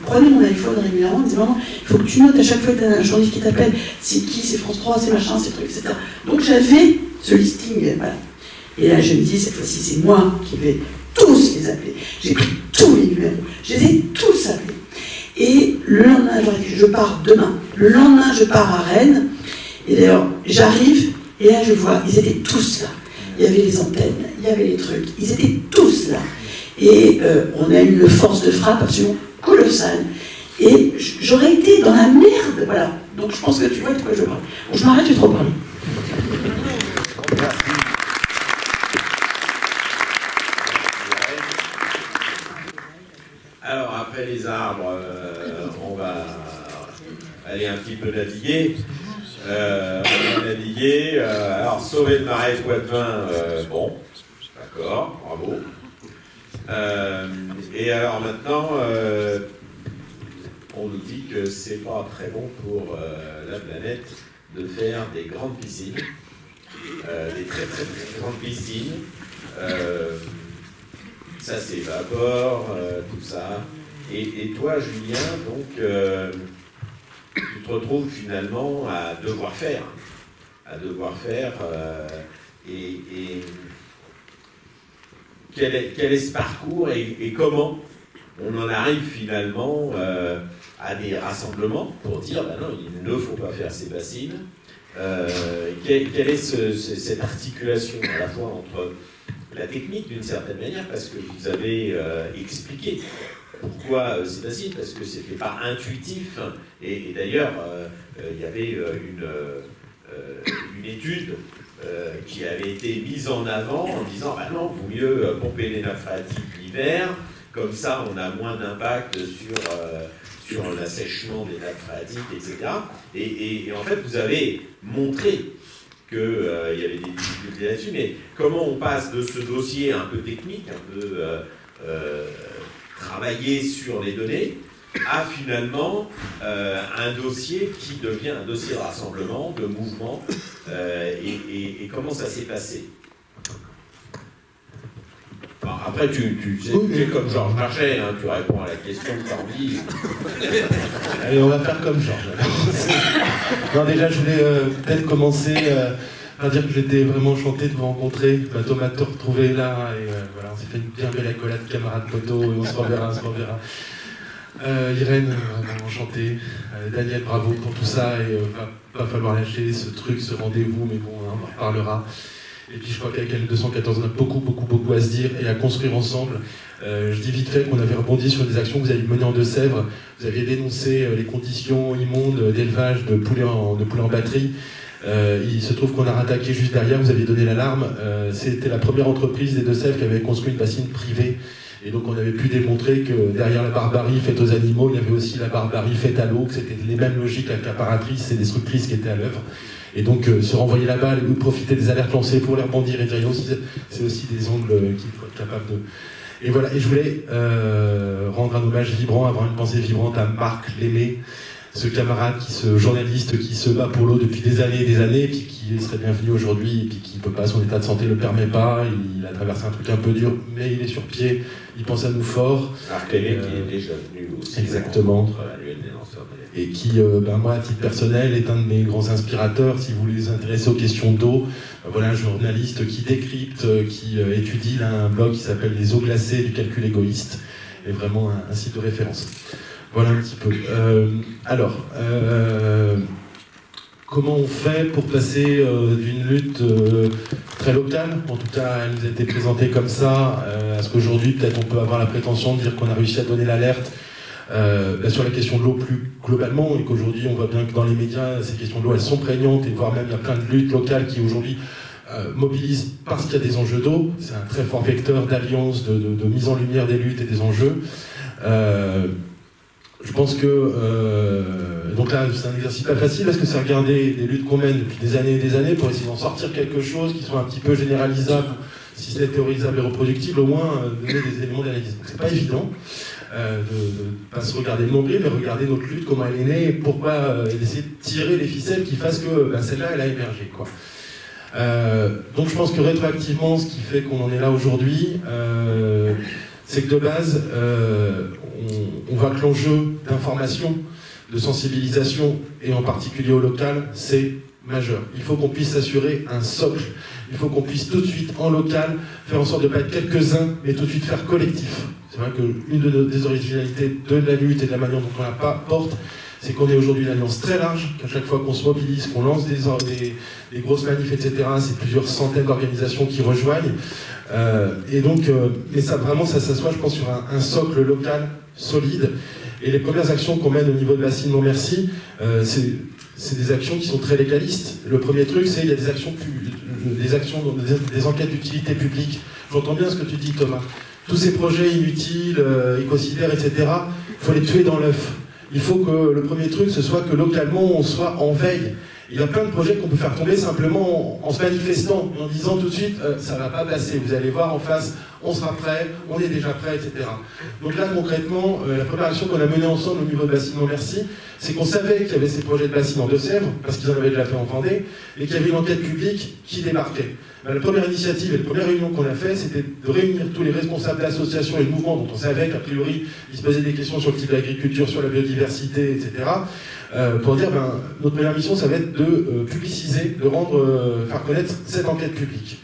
prenait mon iPhone régulièrement, me disait, maman, il faut que tu notes à chaque fois que tu as un journaliste qui t'appelle, c'est qui, c'est France 3, c'est machin, c'est trucs, etc. Donc j'avais ce listing, voilà. Et là, je me dis, cette fois-ci, c'est moi qui vais tous les appeler. J'ai pris tous les numéros, je les ai tous appelés. Et le lendemain, je pars demain. Le lendemain, je pars à Rennes. Et d'ailleurs, j'arrive, et là, je vois, ils étaient tous là. Il y avait les antennes, il y avait les trucs, ils étaient tous là. Et on a eu une force de frappe absolument colossale. Et j'aurais été dans la merde, voilà. Donc je pense que tu vois de quoi je parle. Bon, je m'arrête, j'ai trop parlé. Alors, après les arbres, on va aller un petit peu naviguer. On va naviguer. Alors, sauver le marais Poitevin, bon, d'accord, bravo. Et alors maintenant, on nous dit que c'est pas très bon pour la planète de faire des grandes piscines, des très très très grandes piscines. Ça s'évapore, tout ça. Et toi, Julien, donc, tu te retrouves finalement à devoir faire. Et quel est ce parcours et comment on en arrive finalement à des rassemblements pour dire ben non, il ne faut pas faire ces bassines. Quelle est cette articulation à la fois entre la technique d'une certaine manière, parce que vous avez expliqué pourquoi c'est bassines, parce que c'était pas intuitif, et d'ailleurs il y avait une étude qui avait été mise en avant en disant bah non, vaut mieux pomper les nappes phréatiques l'hiver, comme ça on a moins d'impact sur l'assèchement des nappes phréatiques, etc. Et en fait vous avez montré qu'il y avait des difficultés là-dessus, mais comment on passe de ce dossier un peu technique, un peu travaillé sur les données, à finalement un dossier qui devient un dossier de rassemblement, de mouvement, et comment ça s'est passé? Enfin, après, tu sais comme Georges Marchais, hein, tu réponds à la question que tu as envie. Allez, on va faire comme Georges. Non, déjà, je voulais peut-être commencer par dire que j'étais vraiment enchanté de vous rencontrer. Thomas, de te retrouver là, et voilà, on s'est fait une bien belle accolade, camarade poteau, et on se reverra, Irène, vraiment enchanté. Daniel, bravo pour tout ça, et va falloir lâcher ce truc, ce rendez-vous, mais bon, on en reparlera. Et puis je crois qu'avec L214, on a beaucoup à se dire et à construire ensemble. Je dis vite fait qu'on avait rebondi sur des actions que vous avez menées en Deux-Sèvres. Vous aviez dénoncé les conditions immondes d'élevage de poulets en batterie. Il se trouve qu'on a rattaqué juste derrière, vous aviez donné l'alarme. C'était la première entreprise des Deux-Sèvres qui avait construit une bassine privée. Et donc on avait pu démontrer que derrière la barbarie faite aux animaux, il y avait aussi la barbarie faite à l'eau, que c'était les mêmes logiques accaparatrices et destructrices qui étaient à l'œuvre. Et donc se renvoyer la balle et profiter des alertes lancées pour les rebondir et dire c'est aussi des angles qu'il faut être capable de... Et voilà, et je voulais rendre un hommage vibrant, avoir une pensée vibrante à Marc Lémé, ce camarade, ce journaliste qui se bat pour l'eau depuis des années et des années, et puis qui serait bienvenu aujourd'hui, et puis qui ne peut pas, son état de santé ne le permet pas, il a traversé un truc un peu dur, mais il est sur pied, il pense à nous fort. Marc Lémé qui est déjà venu aussi. Exactement. Et qui, moi, à titre personnel, est un de mes grands inspirateurs. Si vous les intéressez aux questions d'eau, voilà un journaliste qui décrypte, qui étudie là, un blog qui s'appelle Les eaux glacées du calcul égoïste, et vraiment un site de référence. Voilà un petit peu. Comment on fait pour passer d'une lutte très locale, en tout cas elle nous a été présentée comme ça, à ce qu'aujourd'hui peut-être on peut avoir la prétention de dire qu'on a réussi à donner l'alerte sur la question de l'eau plus globalement, et qu'aujourd'hui on voit bien que dans les médias ces questions de l'eau elles sont prégnantes, et voire même il y a plein de luttes locales qui aujourd'hui mobilisent parce qu'il y a des enjeux d'eau. C'est un très fort vecteur d'alliance, de mise en lumière des luttes et des enjeux. Je pense que, donc là, c'est un exercice pas facile, parce que c'est regarder des luttes qu'on mène depuis des années et des années pour essayer d'en sortir quelque chose qui soit un petit peu généralisable, si c'est théorisable et reproductible, au moins donner des éléments d'analyse. C'est pas évident de pas se regarder le nombril, mais regarder notre lutte, comment elle est née, et pourquoi, et d'essayer de tirer les ficelles qui fassent que celle-là, elle a émergé, quoi. Donc je pense que rétroactivement, ce qui fait qu'on en est là aujourd'hui, c'est que de base, on voit que l'enjeu d'information, de sensibilisation, et en particulier au local, c'est majeur. Il faut qu'on puisse assurer un socle. Il faut qu'on puisse tout de suite, en local, faire en sorte de ne pas être quelques-uns, mais tout de suite faire collectif. C'est vrai qu'une des originalités de la lutte et de la manière dont on la porte, c'est qu'on est aujourd'hui une alliance très large, qu'à chaque fois qu'on se mobilise, qu'on lance des grosses manifs, etc., c'est plusieurs centaines d'organisations qui rejoignent. Et donc, mais ça vraiment, ça s'assoit, je pense, sur un socle local solide. Et les premières actions qu'on mène au niveau de Bassines Non Merci, c'est des actions qui sont très légalistes. Le premier truc, c'est qu'il y a des actions, des enquêtes d'utilité publique. J'entends bien ce que tu dis, Thomas. Tous ces projets inutiles, écocidaires, etc., il faut les tuer dans l'œuf. Il faut que le premier truc, ce soit que localement, on soit en veille. Il y a plein de projets qu'on peut faire tomber simplement en se manifestant, en disant tout de suite ça va pas passer. Vous allez voir en face, on sera prêt, on est déjà prêt, etc. Donc là, concrètement, la première action qu'on a menée ensemble au niveau de Bassines Non Merci, c'est qu'on savait qu'il y avait ces projets de bassines en Deux-Sèvres, parce qu'ils en avaient déjà fait en Vendée, et qu'il y avait une enquête publique qui débarquait. La première initiative et la première réunion qu'on a fait, c'était de réunir tous les responsables d'associations et de mouvements dont on savait qu'a priori, ils se posaient des questions sur le type d'agriculture, sur la biodiversité, etc. Pour dire, notre première mission, ça va être de publiciser, de faire connaître cette enquête publique.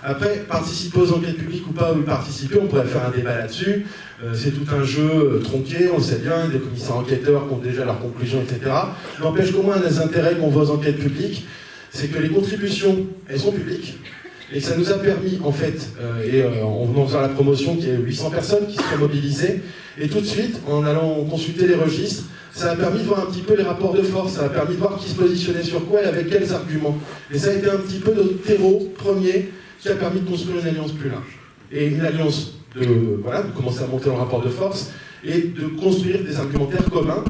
Après, participer aux enquêtes publiques ou pas y participer, on pourrait faire un débat là-dessus. C'est tout un jeu tronqué, on le sait bien, des commissaires enquêteurs qui ont déjà leurs conclusions, etc. N'empêche qu'au moins, un des intérêts qu'on voit aux enquêtes publiques, c'est que les contributions, elles sont publiques. Et ça nous a permis, en fait, en venant faire la promotion, qu'il y ait 800 personnes qui se sont mobilisées, et tout de suite, en allant consulter les registres, ça a permis de voir un petit peu les rapports de force, ça a permis de voir qui se positionnait sur quoi et avec quels arguments. Et ça a été un petit peu notre terreau premier qui a permis de construire une alliance plus large. Et une alliance de commencer à monter le rapport de force et de construire des argumentaires communs,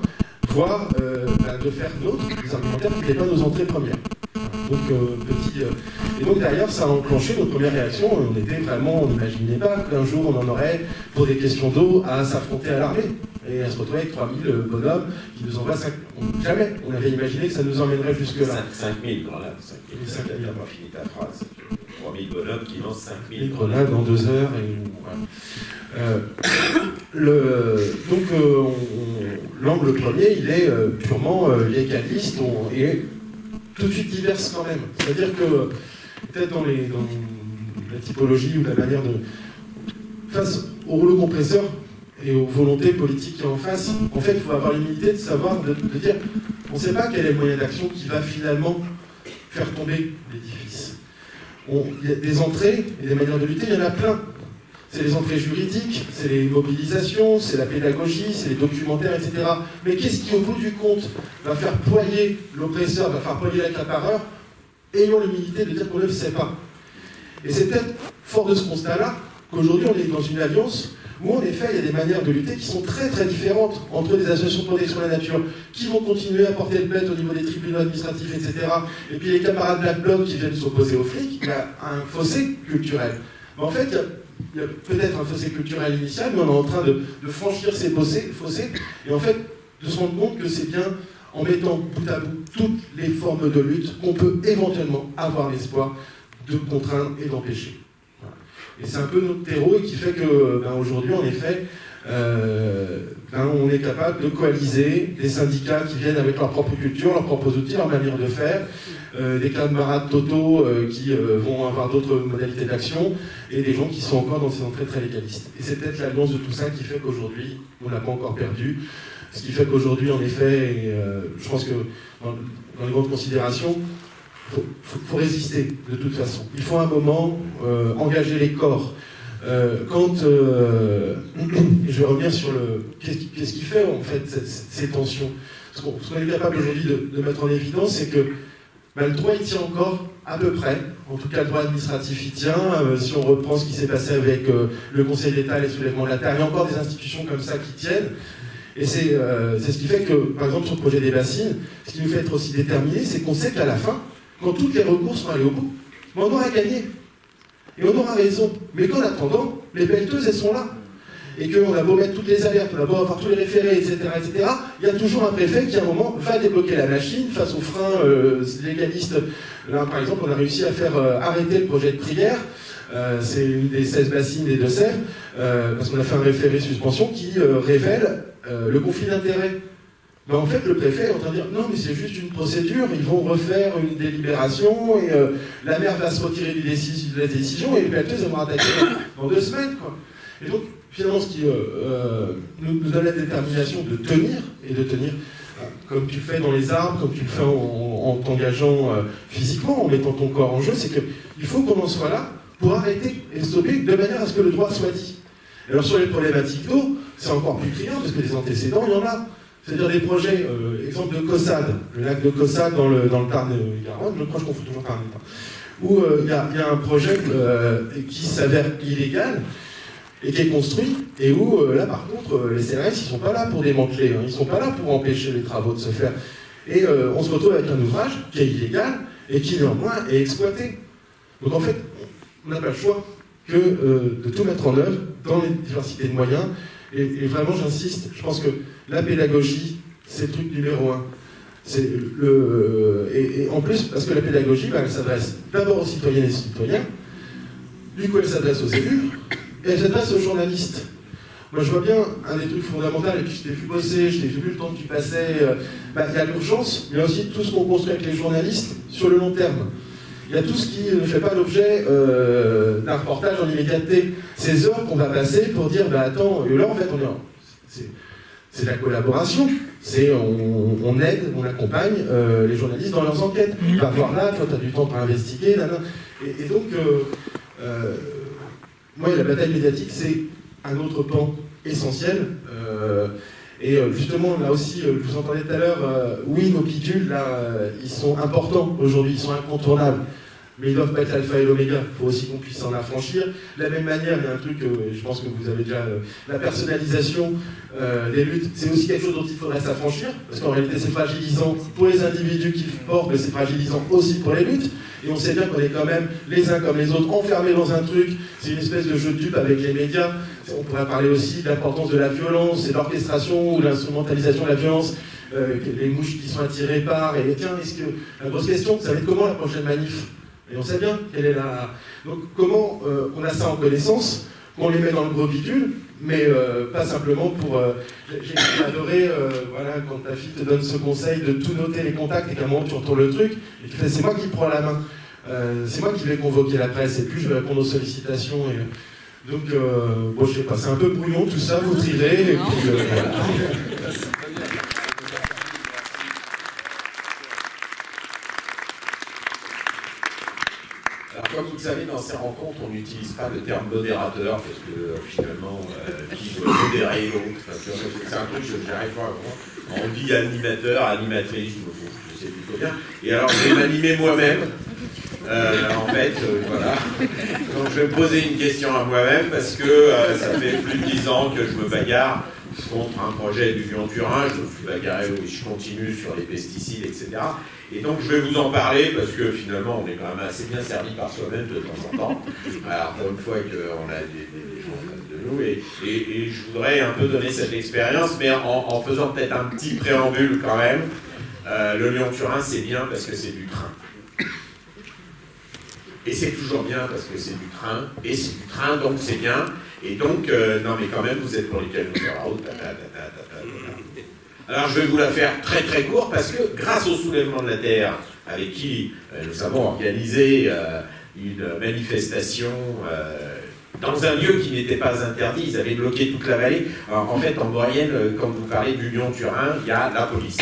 voire de faire nôtres des argumentaires qui n'étaient pas nos entrées premières. Donc, Et donc derrière, ça a enclenché notre première réaction. On n'imaginait pas qu'un jour on en aurait, pour des questions d'eau, à s'affronter à l'armée. Et à se retrouver avec 3000 bonhommes qui nous envoient 5... Jamais on avait imaginé que ça nous emmènerait jusque-là. 5000 grenades. 5000, tu n'as pas fini ta phrase. 3000 bonhommes qui lancent 5000 grenades en 2 heures. L'angle premier, il est purement légaliste et tout de suite diverse quand même. C'est-à-dire que, peut-être dans la typologie ou la manière de... Face au rouleau compresseur et aux volontés politiques qui en face, en fait, il faut avoir l'humilité de savoir, de dire, on ne sait pas quel est le moyen d'action qui va finalement faire tomber l'édifice. Il y a des entrées et des manières de lutter, il y en a plein. C'est les entrées juridiques, c'est les mobilisations, c'est la pédagogie, c'est les documentaires, etc. Mais qu'est-ce qui, au bout du compte, va faire ployer l'oppresseur, va faire ployer l'accapareur? Ayons l'humilité de dire qu'on ne le sait pas. Et c'est peut-être fort de ce constat-là qu'aujourd'hui on est dans une alliance où en effet il y a des manières de lutter qui sont très très différentes entre des associations de protection de la nature qui vont continuer à porter le plainte au niveau des tribunaux administratifs, etc. Et puis les camarades Black Bloc qui viennent s'opposer aux flics, il y a un fossé culturel. Mais en fait, il y a peut-être un fossé culturel initial, mais on est en train de franchir ces fossés, et en fait de se rendre compte que c'est bien en mettant bout à bout toutes les formes de lutte qu'on peut éventuellement avoir l'espoir de contraindre et d'empêcher. Voilà. Et c'est un peu notre terreau et qui fait que aujourd'hui, en effet, on est capable de coaliser des syndicats qui viennent avec leur propre culture, leurs propres outils, leur manière de faire, des camarades totaux qui vont avoir d'autres modalités d'action, et des gens qui sont encore dans ces entrées très légalistes. Et c'est peut-être l'alliance de tout ça qui fait qu'aujourd'hui, on n'a pas encore perdu. Ce qui fait qu'aujourd'hui, en effet, et, je pense que dans les grandes considérations, il faut résister de toute façon. Il faut à un moment engager les corps. Je vais revenir sur qu'est-ce qui fait en fait ces tensions. Ce qu'on est capable aujourd'hui de mettre en évidence, c'est que le droit il tient encore à peu près. En tout cas, le droit administratif il tient. Si on reprend ce qui s'est passé avec le Conseil d'État, les soulèvements de la terre, il y a encore des institutions comme ça qui tiennent. Et c'est ce qui fait que, par exemple, sur le projet des bassines, ce qui nous fait être aussi déterminés, c'est qu'on sait qu'à la fin, quand tous les recours sont allés au bout, on aura gagné. Et on aura raison. Mais qu'en attendant, les pelleteuses, elles sont là. Et qu'on a beau mettre toutes les alertes, on a beau avoir tous les référés, etc., il y a toujours un préfet qui, à un moment, va débloquer la machine face aux freins légalistes. Là, par exemple, on a réussi à faire arrêter le projet de prière. C'est une des 16 bassines des Deux-Sèvres, parce qu'on a fait un référé suspension qui révèle le conflit d'intérêts. Ben, en fait, le préfet est en train de dire non, mais c'est juste une procédure, ils vont refaire une délibération et la maire va se retirer de la décision et les pelleteuses vont attaquer dans 2 semaines. Quoi. Et donc, finalement, ce qui nous donne la détermination de tenir, et de tenir comme tu le fais dans les arbres, comme tu le fais en t'engageant physiquement, en mettant ton corps en jeu, c'est qu'il faut qu'on en soit là pour arrêter et stopper de manière à ce que le droit soit dit. Et alors, sur les problématiques d'eau, c'est encore plus criant parce que les antécédents, il y en a. C'est-à-dire des projets, exemple de Caussade, le lac de Caussade dans le Tarn-et-Garonne, je crois que je confonds toujours Tarn-et-Garonne, où il y a un projet qui s'avère illégal et qui est construit, et où là par contre, les CRS, ils ne sont pas là pour démanteler, hein, ils ne sont pas là pour empêcher les travaux de se faire. Et on se retrouve avec un ouvrage qui est illégal et qui néanmoins est exploité. Donc en fait, on n'a pas le choix. que de tout mettre en œuvre dans les diversités de moyens. Et vraiment, j'insiste, je pense que la pédagogie, c'est le truc numéro 1. Et en plus, parce que la pédagogie, elle s'adresse d'abord aux citoyennes et citoyens, du coup elle s'adresse aux élus, et elle s'adresse aux journalistes. Moi je vois bien un des trucs fondamentaux, et puis je t'ai vu bosser, je t'ai vu le temps que tu passais, il y a l'urgence, il y a aussi tout ce qu'on construit avec les journalistes sur le long terme. Il y a tout ce qui ne fait pas l'objet d'un reportage en immédiateté. Ces heures qu'on va passer pour dire, attends, là en fait c'est la collaboration, on aide, on accompagne les journalistes dans leurs enquêtes. Va voir là, toi tu as du temps pour investiguer, et donc moi la bataille médiatique c'est un autre pan essentiel. Et justement, là aussi, je vous entendais tout à l'heure, oui, nos bidules, là, ils sont importants aujourd'hui, ils sont incontournables. Mais ils doivent pas être l'alpha et l'oméga, il faut aussi qu'on puisse en affranchir. De la même manière, il y a un truc, je pense que vous avez déjà... la personnalisation des luttes, c'est aussi quelque chose dont il faudrait s'affranchir, parce qu'en réalité, c'est fragilisant pour les individus qui portent, mais c'est fragilisant aussi pour les luttes. Et on sait bien qu'on est quand même, les uns comme les autres, enfermés dans un truc. C'est une espèce de jeu de dupe avec les médias. On pourrait parler aussi de l'importance de la violence et l'orchestration ou l'instrumentalisation de la violence, les mouches qui sont attirées par... Et tiens, la grosse question, ça va être comment la prochaine manif? Et on sait bien quelle est la... Donc comment on a ça en connaissance, qu'on les met dans le gros bidule, mais pas simplement pour... J'ai adoré, voilà, quand ta fille te donne ce conseil de tout noter les contacts et qu'à un moment tu retournes le truc, et tu fais c'est moi qui prends la main, c'est moi qui vais convoquer la presse, et puis je vais répondre aux sollicitations. Et... Donc, bon, je sais pas, c'est un peu brouillon tout ça, vous trirez, et puis... voilà. Comme vous le savez, dans ces rencontres, on n'utilise pas le terme modérateur, parce que finalement, qui veut modérer l'autre, c'est un truc que j'arrive pas à voir. On dit animateur, animatrice, je sais plus quoi bien. Et alors, je vais m'animer moi-même. En fait, voilà. Donc, je vais me poser une question à moi-même, parce que ça fait plus de 10 ans que je me bagarre contre un projet du Lyon-Turin. Je me suis bagarré, oui, je continue sur les pesticides, etc. Et donc je vais vous en parler parce que finalement on est quand même assez bien servi par soi-même de temps en temps. Alors pour une fois qu'on a des gens en face de nous et je voudrais un peu donner cette expérience, mais en faisant peut-être un petit préambule quand même. Le Lyon-Turin c'est bien parce que c'est du train. Et c'est toujours bien parce que c'est du train, et c'est du train donc c'est bien. Et donc, non mais quand même vous êtes pour les canons sur la route, Alors je vais vous la faire très très court parce que grâce au soulèvement de la Terre avec qui nous avons organisé une manifestation dans un lieu qui n'était pas interdit, ils avaient bloqué toute la vallée. Alors, en fait en moyenne, quand vous parlez du Lyon-Turin, il y a la police.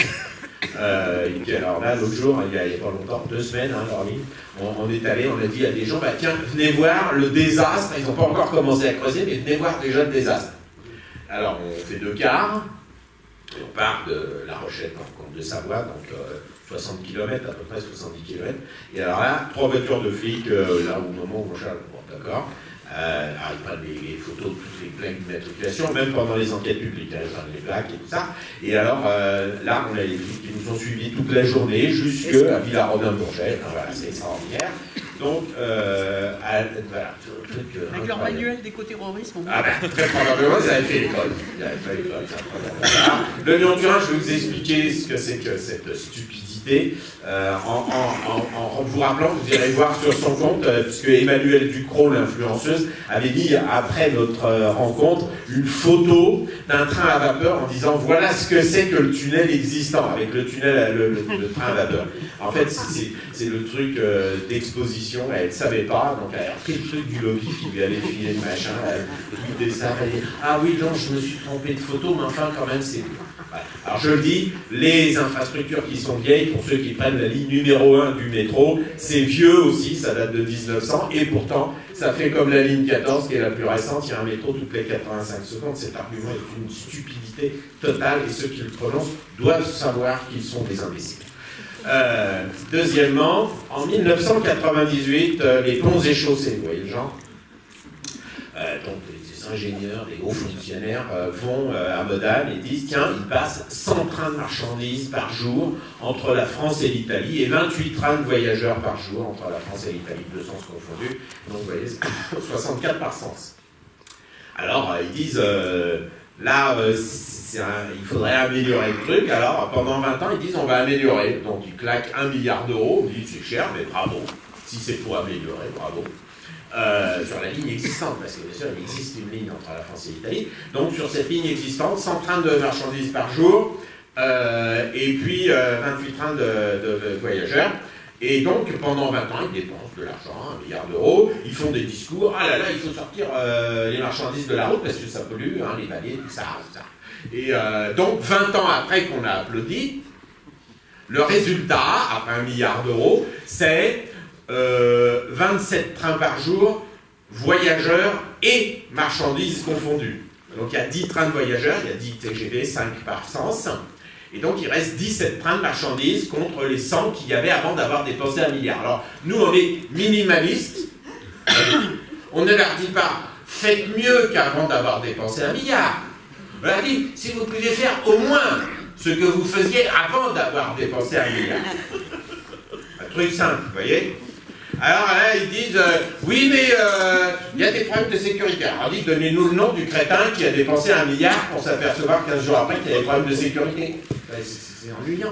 Alors là l'autre jour, il y a pas longtemps, 2 semaines, on est allé, on a dit à des gens, tiens venez voir le désastre, ils n'ont pas encore commencé à creuser, mais venez voir déjà le désastre. Alors on fait 2 quarts. Et on part de La Rochelle en Comte de Savoie, donc 60 km, à peu près 70 km. Et alors là, 3 voitures de flics, là au moment où on charge, bon, d'accord. Alors ils prennent les photos de toutes les plaques d'immatriculation, même pendant les enquêtes publiques, ils prennent les plaques et tout ça. Et alors là, on a les flics qui nous ont suivis toute la journée jusqu'à Villarodin-Bourget. Voilà, c'est extraordinaire. Donc, voilà, avec leur manuel d'éco-terrorisme. Très probablement, ils avaient fait l'école. Voilà. Le Lyon-Turin, je vais vous expliquer ce que c'est que cette stupidité. En vous rappelant, vous irez voir sur son compte, puisque Emmanuelle Ducrot, l'influenceuse, avait mis après notre rencontre une photo d'un train à vapeur en disant voilà ce que c'est que le tunnel existant, avec le tunnel, le train à vapeur. En fait, c'est le truc d'exposition, elle ne savait pas, donc elle a pris le truc du lobby qui lui avait filé le machin, elle tweetait ça, elle dit ah oui, non, je me suis trompé de photo, mais enfin, quand même, c'est. Voilà. Alors je le dis, les infrastructures qui sont vieilles, pour ceux qui prennent la ligne numéro 1 du métro, c'est vieux aussi, ça date de 1900, et pourtant, ça fait comme la ligne 14, qui est la plus récente, il y a un métro toutes les 85 secondes, cet argument est une stupidité totale, et ceux qui le prononcent doivent savoir qu'ils sont des imbéciles. Deuxièmement, en 1998, les ponts et chaussées, vous voyez le genre, donc ingénieurs, des hauts fonctionnaires vont à Modane et disent tiens, il passe 100 trains de marchandises par jour entre la France et l'Italie et 28 trains de voyageurs par jour entre la France et l'Italie, deux sens confondus. Donc vous voyez, 64 par sens. Alors ils disent là, il faudrait améliorer le truc. Alors pendant 20 ans, ils disent on va améliorer. Donc ils claquent 1 milliard d'euros. Ils disent c'est cher, mais bravo. Si c'est pour améliorer, bravo. Sur la ligne existante, parce que bien sûr il existe une ligne entre la France et l'Italie, donc sur cette ligne existante, 100 trains de marchandises par jour, et puis 28 trains de voyageurs, et donc pendant 20 ans ils dépensent de l'argent, 1 milliard d'euros, ils font des discours, ah là là il faut sortir les marchandises de la route parce que ça pollue, hein, les vallées, tout ça, tout ça. Et donc 20 ans après qu'on a applaudi, le résultat, après 1 milliard d'euros, c'est 27 trains par jour, voyageurs et marchandises confondues. Donc il y a 10 trains de voyageurs, il y a 10 TGV, 5 par sens, et donc il reste 17 trains de marchandises contre les 100 qu'il y avait avant d'avoir dépensé 1 milliard. Alors nous on est minimalistes, on ne leur dit pas faites mieux qu'avant d'avoir dépensé 1 milliard. On leur dit si vous pouvez faire au moins ce que vous faisiez avant d'avoir dépensé 1 milliard. Un truc simple, vous voyez. Alors là, ils disent oui, mais il y a des problèmes de sécurité. Alors, ils disent donnez-nous le nom du crétin qui a dépensé 1 milliard pour s'apercevoir 15 jours après qu'il y a des problèmes de sécurité. C'est ennuyant.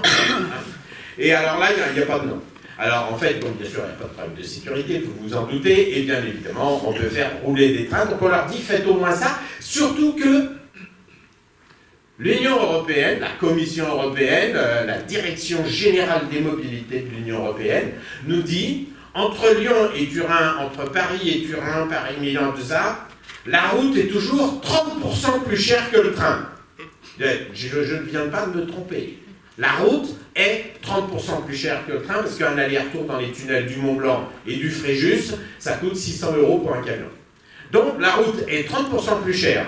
Et alors là, il n'y a pas de nom. Alors en fait, donc, bien sûr, il n'y a pas de problème de sécurité, vous vous en doutez, et bien évidemment, on peut faire rouler des trains. Donc on leur dit faites au moins ça, surtout que l'Union européenne, la Commission européenne, la Direction générale des mobilités de l'Union européenne nous dit entre Lyon et Turin, entre Paris et Turin, Paris-Milan, tout ça, la route est toujours 30% plus chère que le train. Je ne viens pas de me tromper. La route est 30% plus chère que le train parce qu'un aller-retour dans les tunnels du Mont-Blanc et du Fréjus, ça coûte 600 € pour un camion. Donc la route est 30% plus chère.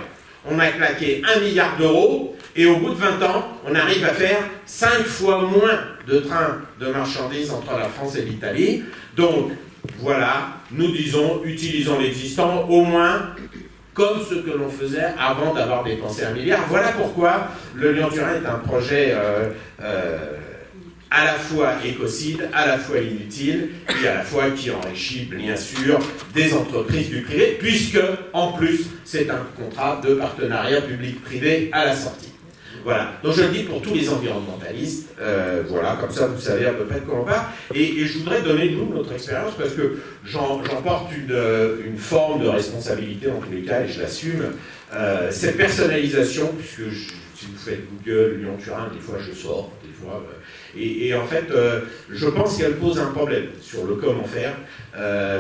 On a claqué 1 milliard d'euros et au bout de 20 ans, on arrive à faire 5 fois moins de trains de marchandises entre la France et l'Italie. Donc voilà, nous disons, utilisons l'existant au moins comme ce que l'on faisait avant d'avoir dépensé 1 milliard. Voilà pourquoi le Lyon-Turin est un projet à la fois écocide, à la fois inutile, et à la fois qui enrichit, bien sûr, des entreprises du privé, puisque, en plus, c'est un contrat de partenariat public-privé à la sortie. Voilà, donc je le dis pour tous les environnementalistes, voilà, comme ça vous savez à peu près de quoi on parle, et je voudrais donner, nous, notre expérience, parce que j'en porte une forme de responsabilité, en tous les cas, et je l'assume, cette personnalisation, puisque si vous faites Google, Lyon-Turin, des fois je sors, des fois... Et en fait, je pense qu'elle pose un problème sur le comment faire,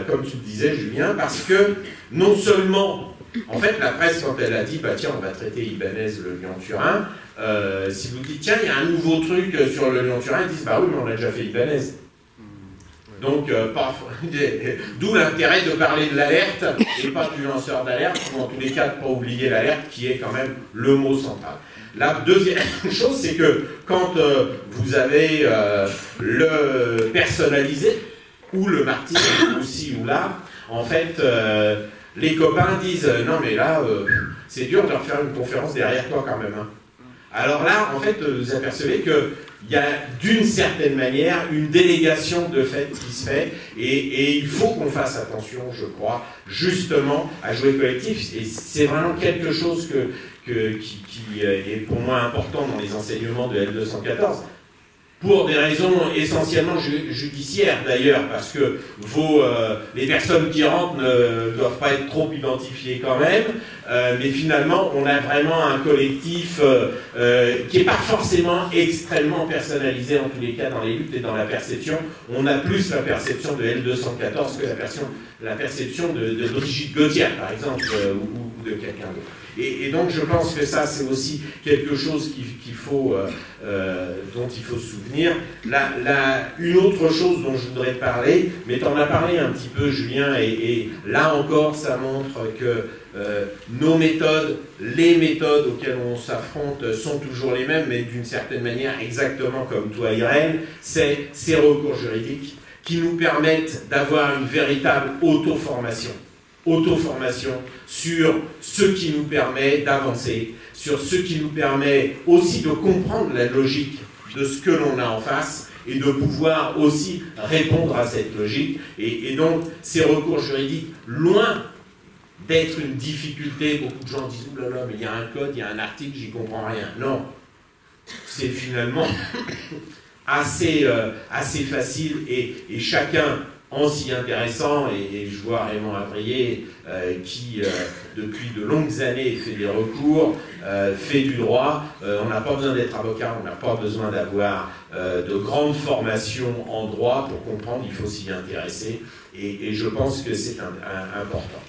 comme tu le disais, Julien, parce que non seulement, en fait, la presse, quand elle a dit, bah tiens, on va traiter Ibanez, le Lyon-Turin, si vous dites, tiens, il y a un nouveau truc sur le Lyon-Turin, ils disent, bah oui, mais on a déjà fait Ibanez. Donc, d'où l'intérêt de parler de l'alerte et pas du lanceur d'alerte, ou en tous les cas, de ne pas oublier l'alerte, qui est quand même le mot central. La deuxième chose, c'est que quand vous avez le personnalisé, ou le marketing, aussi ou là, en fait, les copains disent « Non mais là, c'est dur de leur faire une conférence derrière toi quand même. Hein. » Alors là, en fait, vous apercevez qu'il y a d'une certaine manière une délégation de fait qui se fait, et il faut qu'on fasse attention, je crois, justement à jouer collectif, et c'est vraiment quelque chose qui est pour moi important dans les enseignements de L214, pour des raisons essentiellement judiciaires d'ailleurs, parce que les personnes qui rentrent ne doivent pas être trop identifiées quand même, mais finalement on a vraiment un collectif qui n'est pas forcément extrêmement personnalisé en tous les cas dans les luttes et dans la perception. On a plus la perception de L214 que la perception de Brigitte Gauthier par exemple, ou de quelqu'un d'autre. Et donc je pense que ça c'est aussi quelque chose dont il faut se souvenir. Une autre chose dont je voudrais parler, mais tu en as parlé un petit peu Julien, et là encore ça montre que nos méthodes, les méthodes auxquelles on s'affronte sont toujours les mêmes, mais d'une certaine manière exactement comme toi Irène, c'est ces recours juridiques qui nous permettent d'avoir une véritable auto-formation. auto-formation, sur ce qui nous permet d'avancer, sur ce qui nous permet aussi de comprendre la logique de ce que l'on a en face et de pouvoir aussi répondre à cette logique. Et donc, ces recours juridiques, loin d'être une difficulté, beaucoup de gens disent « Ouh là là, mais il y a un code, il y a un article, j'y comprends rien ». Non, c'est finalement assez facile et chacun, en s'y intéressant, et je vois Raymond Avrier qui, depuis de longues années, fait des recours, fait du droit. On n'a pas besoin d'être avocat, on n'a pas besoin d'avoir de grandes formations en droit pour comprendre, il faut s'y intéresser, et je pense que c'est important.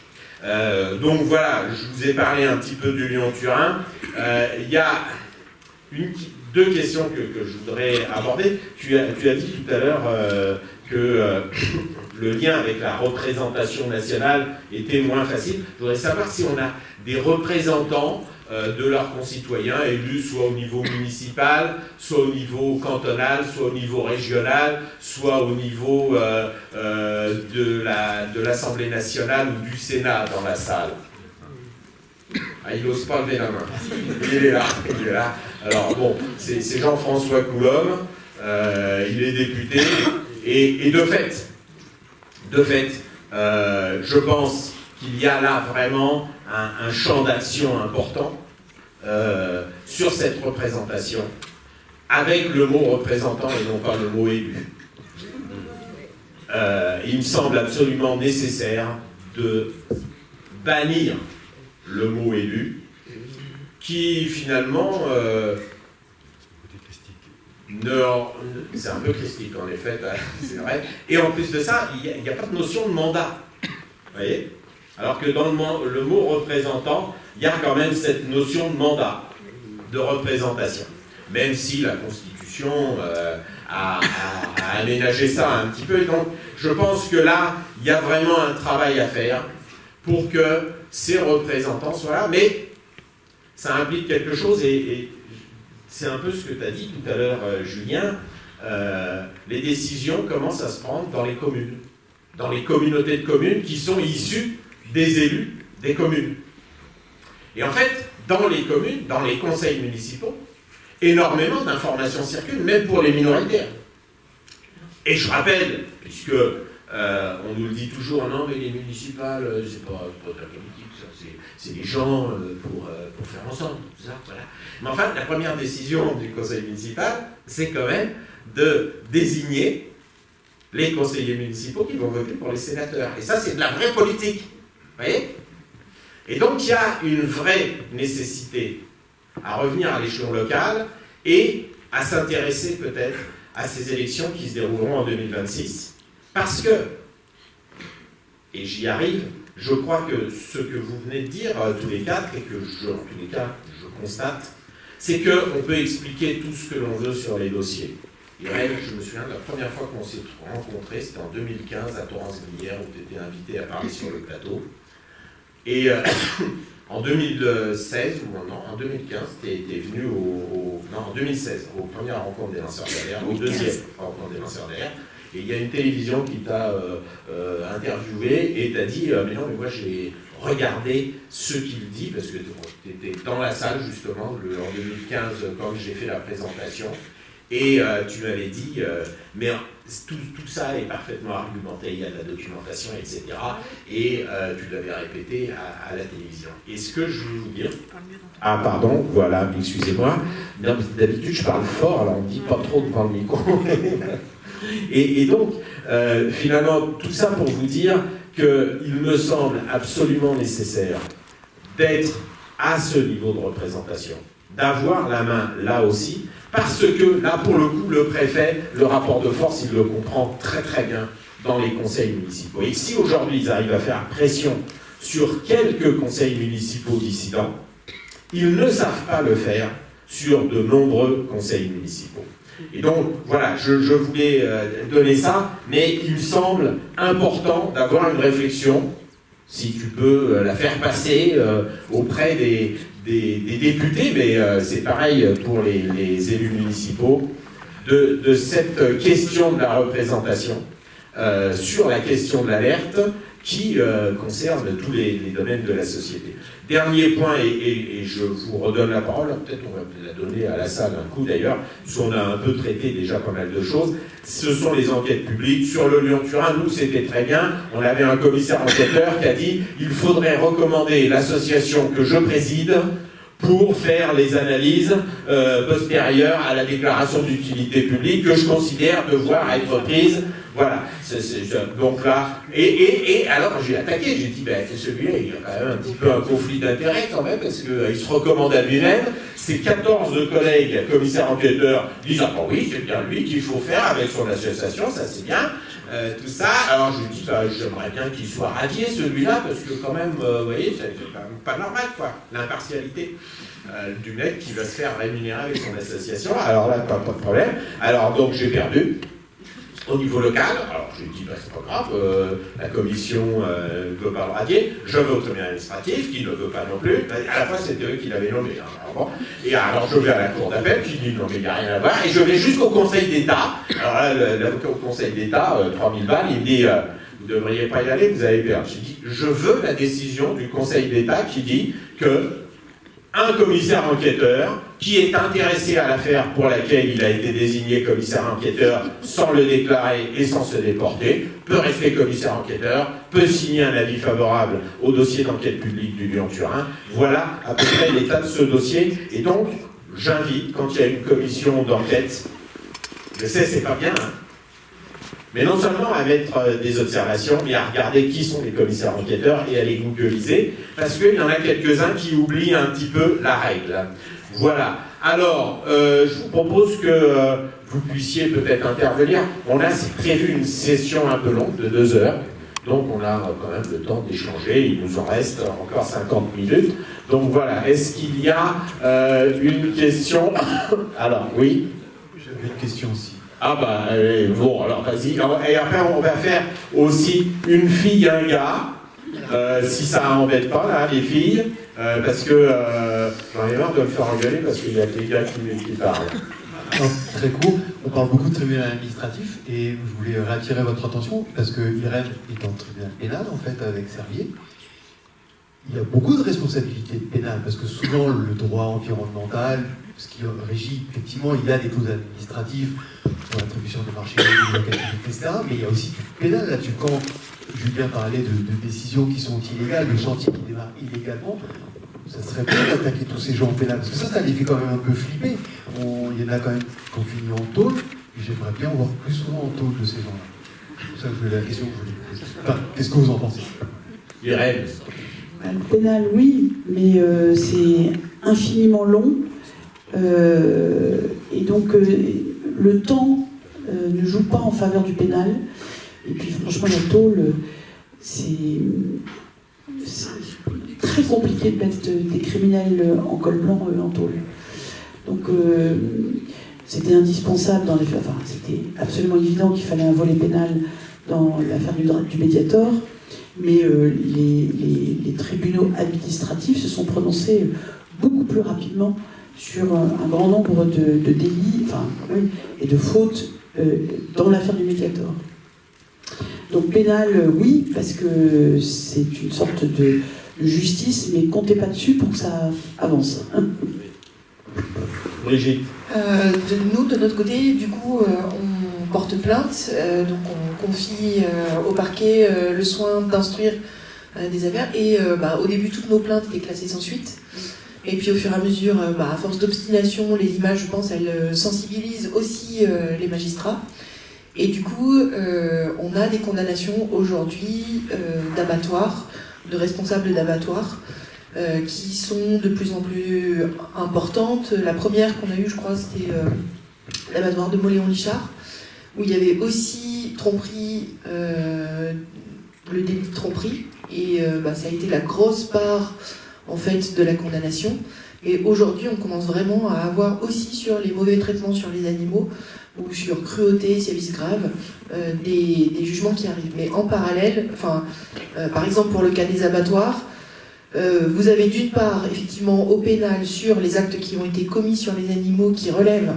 Donc voilà, je vous ai parlé un petit peu du Lyon-Turin. Il y a deux questions que je voudrais aborder. Tu as dit tout à l'heure que le lien avec la représentation nationale était moins facile. Je voudrais savoir si on a des représentants de leurs concitoyens élus soit au niveau municipal, soit au niveau cantonal, soit au niveau régional, soit au niveau de l'Assemblée nationale ou du Sénat dans la salle. Ah, il n'ose pas lever la main. Il est là. Alors bon, c'est Jean-François Coulombe, il est député, et de fait, je pense qu'il y a là vraiment un champ d'action important sur cette représentation, avec le mot représentant et non pas le mot élu. Il me semble absolument nécessaire de bannir le mot élu, qui finalement c'est un peu christique en effet, c'est vrai. Et en plus de ça, il n'y a pas de notion de mandat. Vous voyez ? Alors que dans le mot représentant, il y a quand même cette notion de mandat, de représentation. Même si la Constitution a aménagé ça un petit peu. Et donc, je pense que là, il y a vraiment un travail à faire pour que ces représentants soient là. Mais ça implique quelque chose, et c'est un peu ce que tu as dit tout à l'heure, Julien. Les décisions commencent à se prendre dans les communes, dans les communautés de communes qui sont issues des élus des communes. Et en fait, dans les communes, dans les conseils municipaux, énormément d'informations circulent, même pour les minoritaires. Et je rappelle, puisque on nous le dit toujours, non mais les municipales, c'est pas de la politique, ça, c'est les gens pour faire ensemble, tout ça, voilà. Mais enfin, la première décision du conseil municipal, c'est quand même de désigner les conseillers municipaux qui vont voter pour les sénateurs. Et ça, c'est de la vraie politique. Vous voyez ? Et donc, il y a une vraie nécessité à revenir à l'échelon local et à s'intéresser peut-être à ces élections qui se dérouleront en 2026. Parce que, et j'y arrive, je crois que ce que vous venez de dire, tous les quatre, et que en tous les cas, je constate, c'est qu'on peut expliquer tout ce que l'on veut sur les dossiers. Et je me souviens de la première fois qu'on s'est rencontrés, c'était en 2015 à Torrance-Glières, où tu étais invité à parler sur le plateau. Et en 2016, ou non, en 2015, tu es venu en 2016, aux premières rencontres des lanceurs d'alerte, aux deuxième rencontre des lanceurs d'alerte, et il y a une télévision qui t'a interviewé et t'a dit mais non, mais moi j'ai regardé ce qu'il dit, parce que tu étais dans la salle justement en 2015 quand j'ai fait la présentation, et tu m'avais dit mais tout ça est parfaitement argumenté, il y a de la documentation, etc. Et tu l'avais répété à la télévision. Et ce que je veux vous dire... Ah pardon, voilà, excusez-moi. D'habitude je parle fort, alors on ne dit pas trop devant le micro. Et donc, finalement, tout ça pour vous dire qu'il me semble absolument nécessaire d'être à ce niveau de représentation, d'avoir la main là aussi, parce que là, pour le coup, le préfet, le rapport de force, il le comprend très très bien dans les conseils municipaux. Et si aujourd'hui ils arrivent à faire pression sur quelques conseils municipaux dissidents, ils ne savent pas le faire sur de nombreux conseils municipaux. Et donc, voilà, je voulais donner ça, mais il me semble important d'avoir une réflexion, si tu peux la faire passer auprès des députés, mais c'est pareil pour les élus municipaux, de cette question de la représentation, sur la question de l'alerte, qui concerne tous les domaines de la société. Dernier point, et je vous redonne la parole, peut-être on va la donner à la salle un coup d'ailleurs, parce qu'on a un peu traité déjà pas mal de choses, ce sont les enquêtes publiques. Sur le Lyon-Turin, nous c'était très bien, on avait un commissaire enquêteur qui a dit « il faudrait recommander l'association que je préside pour faire les analyses postérieures à la déclaration d'utilité publique que je considère devoir être prise. » Voilà, donc là, et alors j'ai attaqué, j'ai dit, ben, celui-là, il a quand même un petit peu un conflit d'intérêts quand même, parce qu'il se recommande à lui-même, ses 14 collègues commissaires enquêteurs disent, ah ben oui, c'est bien lui qu'il faut faire avec son association, ça c'est bien, tout ça, alors je lui dis, bah, j'aimerais bien qu'il soit radié celui-là, parce que quand même, vous voyez, c'est quand même pas normal, quoi, l'impartialité du mec qui va se faire rémunérer avec son association, alors là, pas de problème, alors donc j'ai perdu. Au niveau local, alors je lui dis, bah, c'est pas grave, la commission ne veut pas le radier, je veux au tribunal administratif, qui ne veut pas non plus, à la fois c'était eux qui l'avaient nommé. Hein, alors, bon. Et alors je vais à la cour d'appel, qui dit non mais il n'y a rien à voir, et je vais jusqu'au Conseil d'État, alors là l'avocat au Conseil d'État, 3000 balles, il me dit, vous ne devriez pas y aller, vous allez perdre. Je dis, je veux la décision du Conseil d'État qui dit que un commissaire enquêteur qui est intéressé à l'affaire pour laquelle il a été désigné commissaire enquêteur sans le déclarer et sans se déporter, peut rester commissaire enquêteur, peut signer un avis favorable au dossier d'enquête publique du Lyon-Turin. Voilà à peu près l'état de ce dossier. Et donc, j'invite, quand il y a une commission d'enquête, je sais, c'est pas bien, hein, mais non seulement à mettre des observations, mais à regarder qui sont les commissaires enquêteurs et à les googliser, parce qu'il y en a quelques-uns qui oublient un petit peu la règle. Voilà. Alors, je vous propose que vous puissiez peut-être intervenir. On a prévu une session un peu longue de 2 heures, donc on a quand même le temps d'échanger. Il nous en reste encore 50 minutes. Donc voilà. Est-ce qu'il y a une question? Alors, oui. J'avais une question aussi. Ah bah, bon, alors vas-y. Et après, on va faire aussi une fille et un gars, si ça embête pas, là, les filles, parce que j'en ai marre de me faire engueuler parce qu'il y a des gars qui parlent. Alors, très court, on parle beaucoup de tribunal administratif, et je voulais attirer votre attention, parce que Irène est en tribunal pénal, en fait, avec Servier. Il y a beaucoup de responsabilités pénales, parce que souvent, le droit environnemental, ce qui régit, effectivement, il y a des clauses administratives pour l'attribution des marchés, des localités, etc. Mais il y a aussi du pénal là-dessus. Quand Julien parlait de décisions qui sont illégales, de chantiers qui démarrent illégalement, ça serait bien d'attaquer tous ces gens en pénal. Parce que ça les fait quand même un peu flipper. Il y en a quand même qui ont fini en tôle, et j'aimerais bien voir plus souvent en tôle de ces gens-là. C'est ça que je voulais la question que je voulais poser. Enfin, qu'est-ce que vous en pensez? Irène. Le pénal, oui, mais c'est infiniment long. Et donc, le temps ne joue pas en faveur du pénal. Et puis, franchement, la tôle, c'est très compliqué de mettre des criminels en col blanc en tôle. Donc, c'était indispensable dans les faits. Enfin, c'était absolument évident qu'il fallait un volet pénal dans l'affaire du Mediator. Mais les tribunaux administratifs se sont prononcés beaucoup plus rapidement sur un grand nombre de délits, enfin, oui, et de fautes dans l'affaire du Mediator. Donc pénal, oui, parce que c'est une sorte de justice, mais comptez pas dessus pour que ça avance. Brigitte. Nous, de notre côté, du coup, on porte plainte, donc on confie au parquet le soin d'instruire des affaires, et au début, toutes nos plaintes étaient classées sans suite. Et puis au fur et à mesure, à force d'obstination, les images, je pense, elles sensibilisent aussi les magistrats. Et du coup, on a des condamnations aujourd'hui d'abattoirs, de responsables d'abattoirs, qui sont de plus en plus importantes. La première qu'on a eue, je crois, c'était l'abattoir de Mauléon-Lichard, où il y avait aussi tromperie, le délit de tromperie, et ça a été la grosse part en fait de la condamnation. Et aujourd'hui, on commence vraiment à avoir aussi sur les mauvais traitements sur les animaux ou sur cruauté, sévices graves, des jugements qui arrivent. Mais en parallèle, par exemple pour le cas des abattoirs, vous avez d'une part effectivement au pénal sur les actes qui ont été commis sur les animaux qui relèvent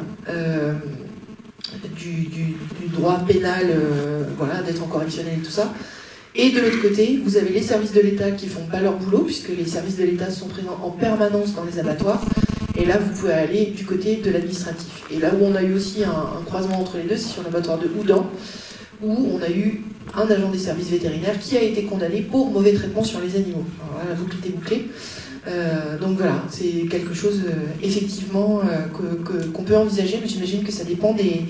du droit pénal, d'être en correctionnel et tout ça. Et de l'autre côté, vous avez les services de l'État qui font pas leur boulot, puisque les services de l'État sont présents en permanence dans les abattoirs. Et là, vous pouvez aller du côté de l'administratif. Et là où on a eu aussi un croisement entre les deux, c'est sur l'abattoir de Houdan, où on a eu un agent des services vétérinaires qui a été condamné pour mauvais traitement sur les animaux. Alors là, la boucle était bouclée. Donc voilà, c'est quelque chose effectivement qu'on peut envisager, mais j'imagine que ça dépend des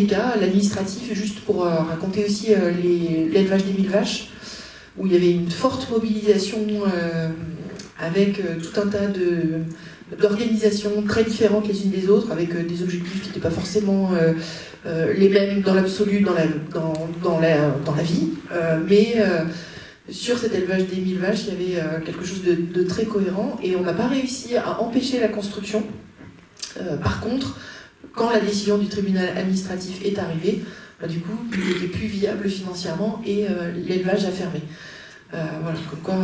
cas. L'administratif, juste pour raconter aussi l'élevage des 1000 vaches, où il y avait une forte mobilisation avec tout un tas d'organisations très différentes les unes des autres, avec des objectifs qui n'étaient pas forcément les mêmes dans l'absolu, dans la vie, mais sur cet élevage des 1000 vaches, il y avait quelque chose de très cohérent, et on n'a pas réussi à empêcher la construction. Par contre, quand la décision du tribunal administratif est arrivée, du coup, il n'était plus viable financièrement et l'élevage a fermé. Voilà, comme quoi,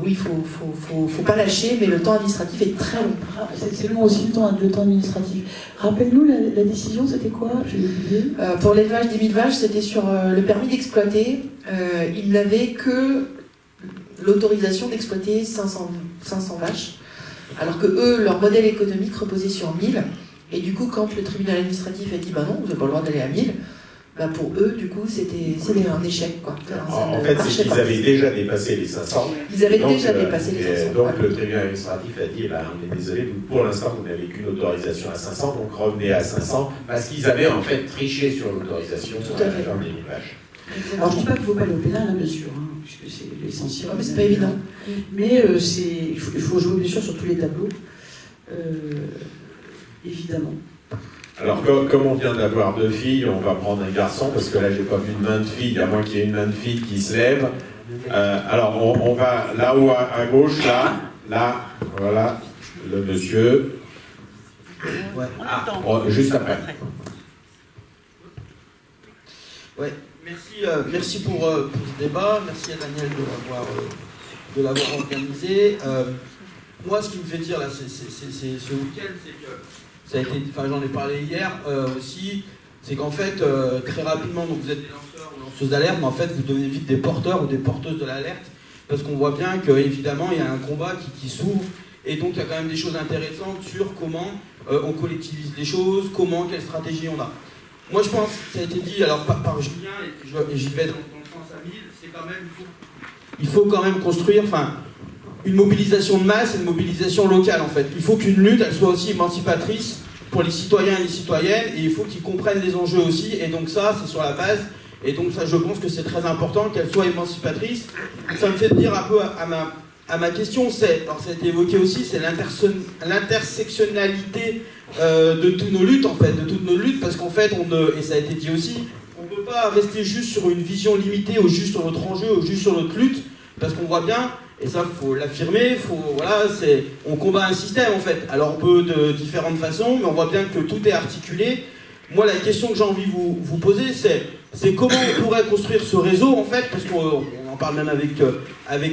oui, il faut pas lâcher, mais le temps administratif est très long. C'est long aussi le temps administratif. Rappelle-nous, la décision, c'était quoi? J'ai oublié. Pour l'élevage des 1000 vaches, c'était sur le permis d'exploiter. Il n'avait que l'autorisation d'exploiter 500 vaches, alors que eux, leur modèle économique reposait sur 1000. Et du coup, quand le tribunal administratif a dit non, vous n'avez pas le droit d'aller à 1000, pour eux, du coup, c'était un échec, quoi. En fait, c'est qu'ils avaient déjà dépassé les 500. Ils avaient déjà dépassé les 500. Donc le tribunal administratif a dit, on est désolé, pour l'instant, vous n'avez qu'une autorisation à 500, donc revenez à 500, parce qu'ils avaient en fait triché sur l'autorisation pour la ferme des 1000 vaches. Alors je ne dis pas qu'il ne faut pas aller au pénal, bien sûr, puisque c'est l'essentiel. Mais c'est pas évident. Mais il faut jouer bien sûr sur tous les tableaux, évidemment. Alors, comme on vient d'avoir 2 filles, on va prendre un garçon, parce que là, j'ai pas vu de main de fille, à moins qu'il y ait une main de fille qui se lève. Alors, on va là-haut à gauche, là, voilà, le monsieur. Ouais. Juste après. Ouais. Merci pour ce débat, merci à Daniel de l'avoir organisé. Moi, ce qui me fait dire, là, c'est ce week-end, c'est que ça a été, j'en ai parlé hier aussi, c'est qu'en fait, très rapidement, donc vous êtes des lanceurs ou lanceuses d'alerte, mais en fait, vous devenez vite des porteurs ou des porteuses de l'alerte, parce qu'on voit bien qu'évidemment, il y a un combat qui s'ouvre, et donc il y a quand même des choses intéressantes sur comment on collectivise les choses, quelle stratégie on a. Moi, je pense, ça a été dit alors par Julien, et j'y vais dans le sens à 1000, c'est quand même, il faut quand même construire, une mobilisation de masse et une mobilisation locale en fait. Il faut qu'une lutte, elle soit aussi émancipatrice pour les citoyens et les citoyennes, et il faut qu'ils comprennent les enjeux aussi, et donc ça, c'est sur la base, et donc ça, je pense que c'est très important qu'elle soit émancipatrice. Ça me fait dire un peu à ma question, alors ça a été évoqué aussi, c'est l'intersectionnalité de toutes nos luttes en fait, parce qu'en fait, et ça a été dit aussi, on ne peut pas rester juste sur une vision limitée, ou juste sur notre enjeu, ou juste sur notre lutte, parce qu'on voit bien, et ça, il faut l'affirmer, on combat un système en fait. Alors on peut de différentes façons, mais on voit bien que tout est articulé. Moi, la question que j'ai envie de vous poser, c'est comment on pourrait construire ce réseau en fait, parce qu'on en parle même avec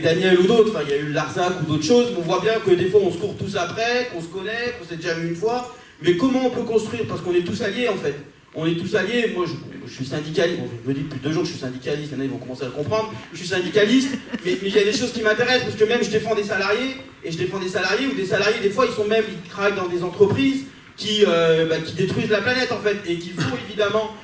Daniel ou d'autres, il y a eu Larzac ou d'autres choses, mais on voit bien que des fois on se court tous après, qu'on se connaît, qu'on s'est déjà vu une fois, mais comment on peut construire, parce qu'on est tous alliés en fait. On est tous alliés, moi je suis syndicaliste, je me dis depuis 2 jours que je suis syndicaliste, il y en a ils vont commencer à le comprendre, je suis syndicaliste, mais il y a des choses qui m'intéressent, parce que même je défends des salariés, ou des salariés, des fois ils travaillent dans des entreprises qui détruisent la planète en fait, et qu'il faut évidemment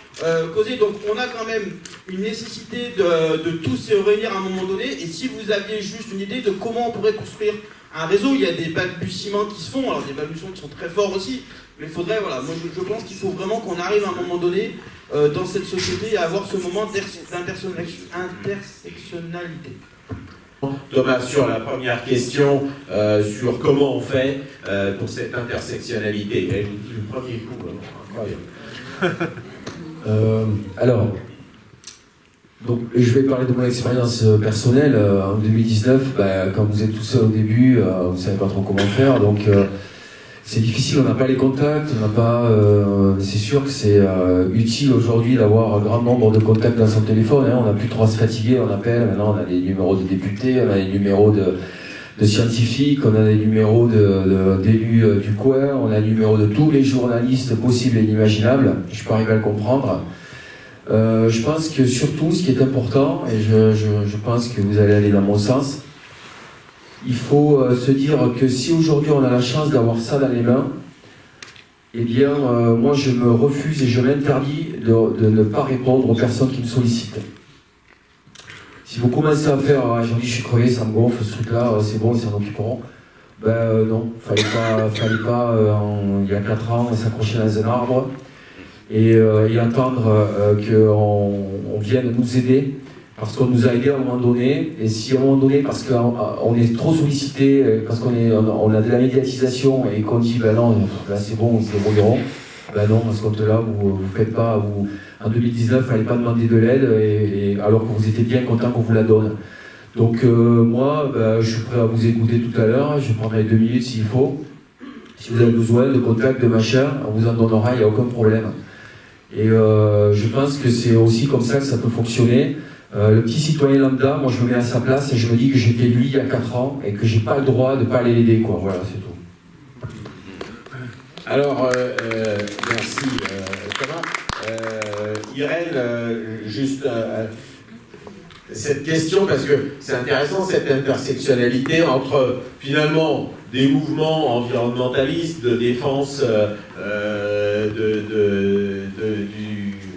causer. Donc on a quand même une nécessité de tous se réunir à un moment donné, et si vous aviez juste une idée de comment on pourrait construire un réseau, il y a des balbutiements qui se font, alors des balbutiements qui sont très forts aussi, mais il faudrait, moi je pense qu'il faut vraiment qu'on arrive à un moment donné dans cette société à avoir ce moment d'intersectionnalité. Thomas, sur la première question, sur comment on fait pour cette intersectionnalité, le premier coup, incroyable. Alors, donc, je vais parler de mon expérience personnelle. En 2019, quand vous êtes tout seul au début, vous ne savez pas trop comment faire, donc c'est difficile, on n'a pas les contacts, on n'a pas. C'est sûr que c'est utile aujourd'hui d'avoir un grand nombre de contacts dans son téléphone. On n'a plus trop à se fatiguer, on appelle. Maintenant, on a des numéros de députés, on a des numéros de scientifiques, on a des numéros d'élus du coin, on a des numéros de tous les journalistes possibles et inimaginables. Je peux arriver à le comprendre. Je pense que surtout, ce qui est important, et je pense que vous allez aller dans mon sens, il faut se dire que si aujourd'hui on a la chance d'avoir ça dans les mains, eh bien, moi je me refuse et je m'interdis de ne pas répondre aux personnes qui me sollicitent. Si vous commencez à faire, j'ai dit je suis crevé, ça me gonfle ce truc-là, c'est bon, ils s'en occuperont. Ben non, fallait pas il y a 4 ans s'accrocher dans un arbre et attendre qu'on vienne nous aider, parce qu'on nous a aidés à un moment donné, et si à un moment donné, parce qu'on est trop sollicité, parce qu'on a de la médiatisation et qu'on dit ben non, là c'est bon, ils se débrouilleront, ben non, à ce compte-là, vous faites pas, en 2019, il ne fallait pas demander de l'aide, alors que vous étiez bien content qu'on vous la donne. Donc moi, ben, je suis prêt à vous écouter tout à l'heure, je prendrai 2 minutes s'il faut. Si vous avez besoin de contact, de machin, on vous en donnera, il n'y a aucun problème. Et je pense que c'est aussi comme ça que ça peut fonctionner. Le petit citoyen lambda, moi je me mets à sa place et je me dis que j'étais lui il y a 4 ans et que j'ai pas le droit de ne pas aller l'aider, quoi. Voilà, c'est tout. Alors, merci Thomas. Irène, juste cette question, parce que c'est intéressant cette intersectionnalité entre finalement des mouvements environnementalistes de défense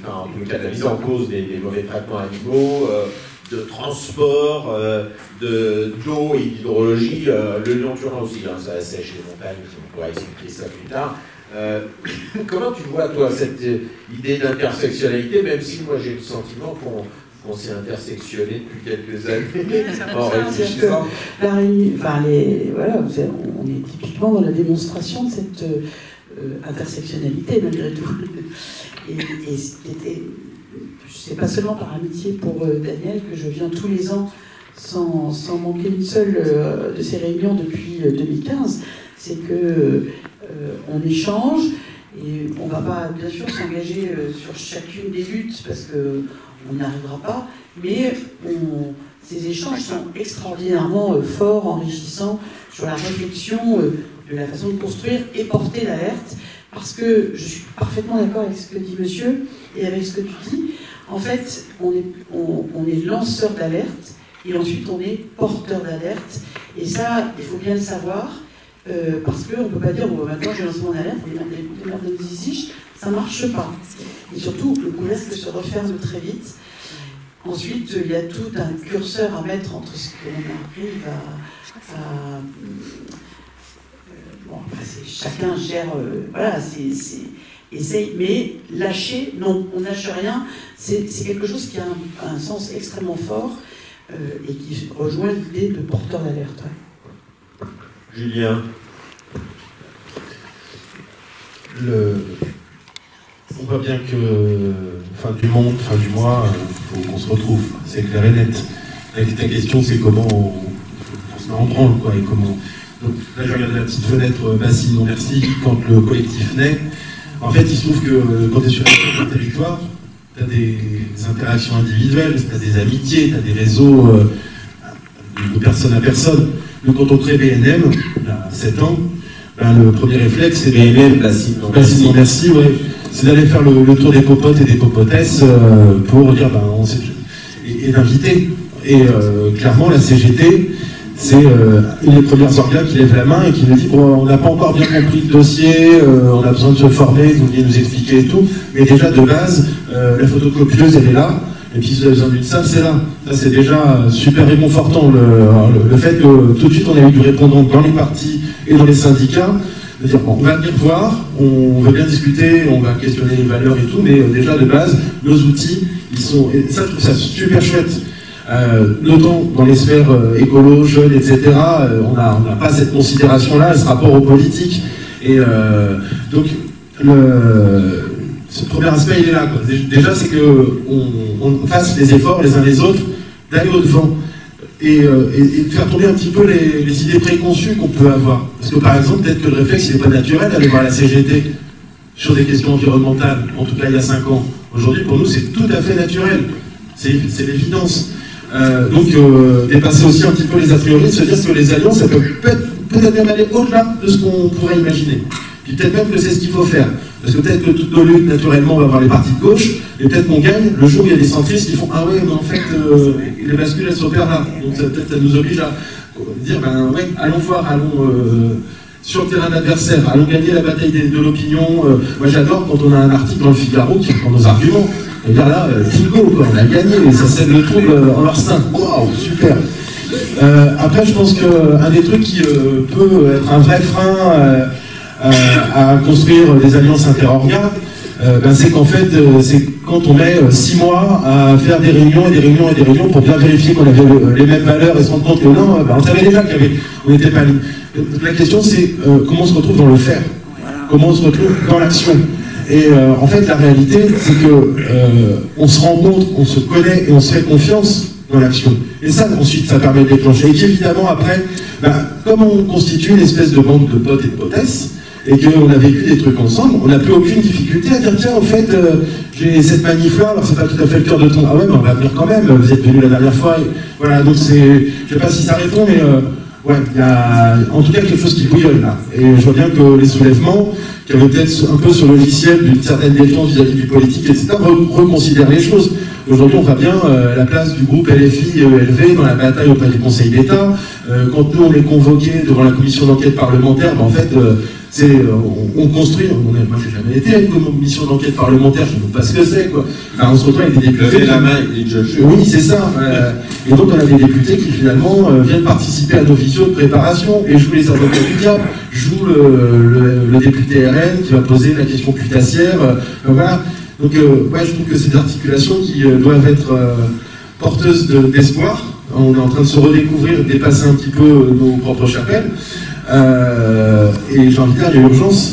en tout cas de la mise en cause des mauvais traitements animaux, de transport, d'eau et d'hydrologie. Le Lyon-Turin aussi, hein, ça sèche les montagnes, on pourra expliquer ça plus tard. Comment tu vois, toi, cette idée d'intersectionnalité, même si moi j'ai le sentiment qu'on s'est intersectionné depuis quelques années en réfléchissant. Voilà, on est typiquement dans la démonstration de cette intersectionnalité malgré tout. Et c'est pas seulement par amitié pour Daniel que je viens tous les ans sans manquer une seule de ces réunions depuis 2015. C'est que on échange et on va pas bien sûr s'engager sur chacune des luttes parce que on n'y arrivera pas, mais ces échanges sont extraordinairement forts, enrichissants sur la réflexion de la façon de construire et porter l'alerte, parce que je suis parfaitement d'accord avec ce que dit monsieur et avec ce que tu dis. En fait, on est lanceur d'alerte et ensuite on est porteur d'alerte, et ça, il faut bien le savoir, parce qu'on ne peut pas dire bon, maintenant j'ai lancé mon alerte, les merdes de ziziches, ça ne marche pas. Et surtout, le couvercle se referme très vite. Ensuite, il y a tout un curseur à mettre entre ce qu'on arrive à bon, chacun gère, voilà, essaye, mais lâcher, non, on lâche rien. C'est quelque chose qui a un sens extrêmement fort et qui rejoint l'idée de porteur d'alerte. Ouais. Julien. On voit bien que fin du monde, fin du mois, il faut qu'on se retrouve, c'est clair et net. Ta question, c'est comment on se met en branle, quoi, et comment. Donc là, je regarde la petite fenêtre Bassine, non merci, quand le collectif naît. En fait, il se trouve que quand tu es sur un territoire, tu as des interactions individuelles, tu as des amitiés, tu as des réseaux de personne à personne. Donc quand on crée BNM, il y a 7 ans, le premier réflexe, c'est BNM, Bassine, non merci, ouais. C'est d'aller faire le tour des popotes et des popotesses pour dire, et d'inviter. Et clairement, la CGT, c'est une des premières organes qui lève la main et qui nous dit bon, on n'a pas encore bien compris le dossier, on a besoin de se former, vous venez nous expliquer et tout, mais déjà de base, la photocopieuse elle est là, et puis si vous avez besoin d'une salle, c'est là. Ça c'est déjà super réconfortant, le fait que tout de suite on a eu du répondant dans les partis et dans les syndicats, de dire bon, on va venir voir, on veut bien discuter, on va questionner les valeurs et tout, mais déjà de base, nos outils, ils sont, et ça je trouve ça super chouette. Notamment dans les sphères écolo, jeunes, etc., on n'a pas cette considération-là, ce rapport aux politiques. Et donc, ce premier aspect, il est là, quoi. Déjà, c'est qu'on fasse les efforts les uns les autres d'aller au-devant et de faire tomber un petit peu les idées préconçues qu'on peut avoir. Parce que par exemple, peut-être que le réflexe, il n'est pas naturel d'aller voir la CGT sur des questions environnementales, en tout cas il y a 5 ans. Aujourd'hui, pour nous, c'est tout à fait naturel. C'est l'évidence. Donc dépasser aussi un petit peu les a priori, se dire que les alliances, ça peut peut-être même aller au-delà de ce qu'on pourrait imaginer. Puis peut-être même que c'est ce qu'il faut faire. Parce que peut-être que toutes nos luttes, naturellement, on va avoir les partis de gauche, et peut-être qu'on gagne le jour où il y a des centristes qui font « Ah ouais, mais en fait, les bascules, elles s'opèrent là. » Donc peut-être ça nous oblige à dire « Ben ouais, allons voir, allons sur le terrain d'adversaire, allons gagner la bataille de l'opinion. » Moi j'adore quand on a un article dans le Figaro qui reprend nos arguments. Et bien là, bingo, quoi, on a gagné, et ça sème le trouble en leur sein. Waouh, super. Après, je pense qu'un des trucs qui peut être un vrai frein à construire des alliances interorgas, c'est qu'en fait, c'est quand on met 6 mois à faire des réunions et des réunions et des réunions pour bien vérifier qu'on avait les mêmes valeurs et se rendre compte que non, on savait déjà qu'on n'était pas liés. La question, c'est comment on se retrouve dans le faire, comment on se retrouve dans l'action. Et en fait, la réalité, c'est que on se rencontre, on se connaît et on se fait confiance dans l'action. Et ça, ensuite, ça permet de déclencher. Et qu'évidemment, après, comme on constitue une espèce de bande de potes et de potesses, et qu'on a vécu des trucs ensemble, on n'a plus aucune difficulté à dire tiens, en fait, j'ai cette manif-là, alors c'est pas tout à fait le cœur de ton. Ah ouais, mais on va venir quand même, vous êtes venu la dernière fois. Et voilà, donc c'est. Je sais pas si ça répond, mais ouais, il y a en tout cas quelque chose qui bouillonne là. Et je vois bien que les soulèvements, qui avaient peut-être un peu ce logiciel d'une certaine défiance vis-à-vis du politique, etc., reconsidèrent les choses. Aujourd'hui, on voit bien la place du groupe LFI et ELV dans la bataille auprès du Conseil d'État. Quand nous, on est convoqués devant la commission d'enquête parlementaire, en fait, on construit. Moi, j'ai jamais été à une commission d'enquête parlementaire, je ne sais pas ce que c'est, quoi. Enfin, on se retrouve avec des députés. Lever la main et dire oui, c'est ça. Et donc, on a des députés qui, finalement, viennent participer à nos visios de préparation et jouent les avocats du diable, jouent le député RN qui va poser la question cuirassière. Voilà. Donc, ouais, je trouve que c'est des articulations qui doivent être porteuses d'espoir. On est en train de se redécouvrir, de dépasser un petit peu nos propres chapelles. Et j'ai envie de dire, il y a urgence.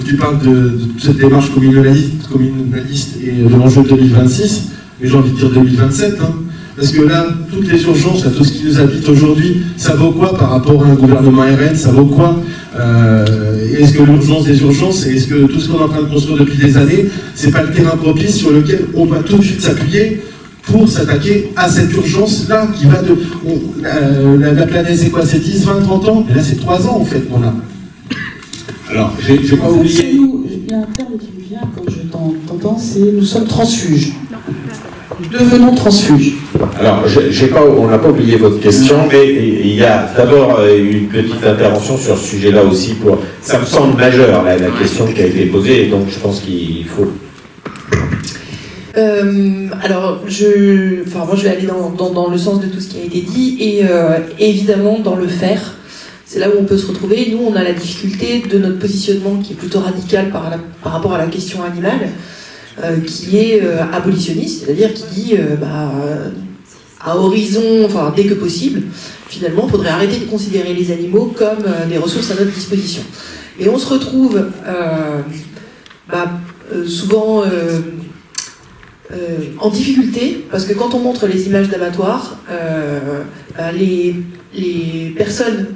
Tu parles de cette démarche communaliste et de l'enjeu 2026, mais j'ai envie de dire 2027. Hein, parce que là, toutes les urgences, là, tout ce qui nous habite aujourd'hui, ça vaut quoi par rapport à un gouvernement RN? Ça vaut quoi? Est-ce que l'urgence des urgences, et est-ce que tout ce qu'on est en train de construire depuis des années, c'est pas le terrain propice sur lequel on doit tout de suite s'appuyer pour s'attaquer à cette urgence-là qui va de... la planète, c'est quoi? C'est 10, 20, 30 ans? Et là, c'est 3 ans, en fait, qu'on a. Alors, j'ai pas oublié... Il y a un terme qui me vient quand je t'entends, c'est « nous sommes transfuges ». Nous devenons transfuges. Alors, on n'a pas oublié votre question, mais il y a d'abord une petite intervention sur ce sujet-là aussi. Ça me semble majeur, la question qui a été posée, donc je pense qu'il faut... Alors, moi je vais aller dans le sens de tout ce qui a été dit, et évidemment dans le faire. C'est là où on peut se retrouver. Nous, on a la difficulté de notre positionnement qui est plutôt radical par rapport à la question animale, qui est abolitionniste, c'est-à-dire qui dit à horizon, enfin dès que possible, finalement, il faudrait arrêter de considérer les animaux comme des ressources à notre disposition. Et on se retrouve souvent en difficulté, parce que quand on montre les images d'abattoirs, les personnes,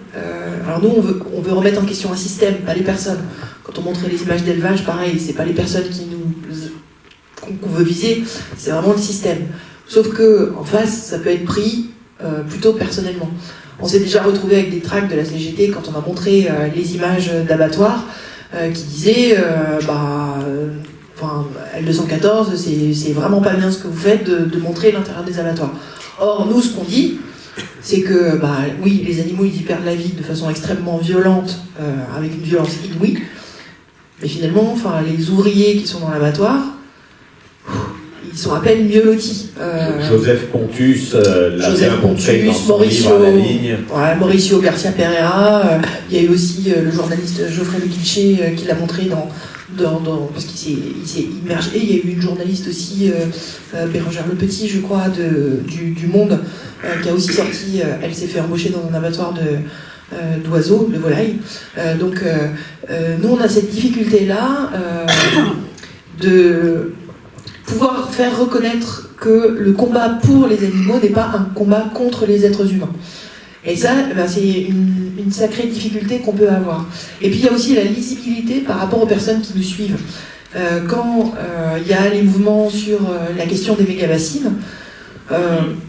alors nous on veut remettre en question un système, pas les personnes. Quand on montre les images d'élevage, pareil, c'est pas les personnes qu'on veut viser, c'est vraiment le système. Sauf que en face, ça peut être pris plutôt personnellement. On s'est déjà retrouvé avec des tracts de la CGT quand on a montré les images d'abattoirs qui disaient L214, c'est vraiment pas bien ce que vous faites de montrer l'intérieur des abattoirs. Or, nous, ce qu'on dit, c'est que, oui, les animaux, ils y perdent la vie de façon extrêmement violente, avec une violence inouïe, mais finalement, les ouvriers qui sont dans l'abattoir, ils sont à peine mieux lotis. Joseph Pontus l'a bien montré dans son livre à la ligne. Ouais, Mauricio Garcia Pereira, il y a eu aussi le journaliste Geoffrey Le Guilcher qui l'a montré parce qu'il s'est immergé. Il y a eu une journaliste aussi, Bérangère Le Petit, je crois, du Monde, qui a aussi sorti, elle s'est fait embaucher dans un abattoir d'oiseaux, de volailles. Donc, nous, on a cette difficulté-là de pouvoir faire reconnaître que le combat pour les animaux n'est pas un combat contre les êtres humains. Et ça, c'est une sacrée difficulté qu'on peut avoir. Et puis il y a aussi la lisibilité par rapport aux personnes qui nous suivent. Quand il y a les mouvements sur la question des méga-bassines,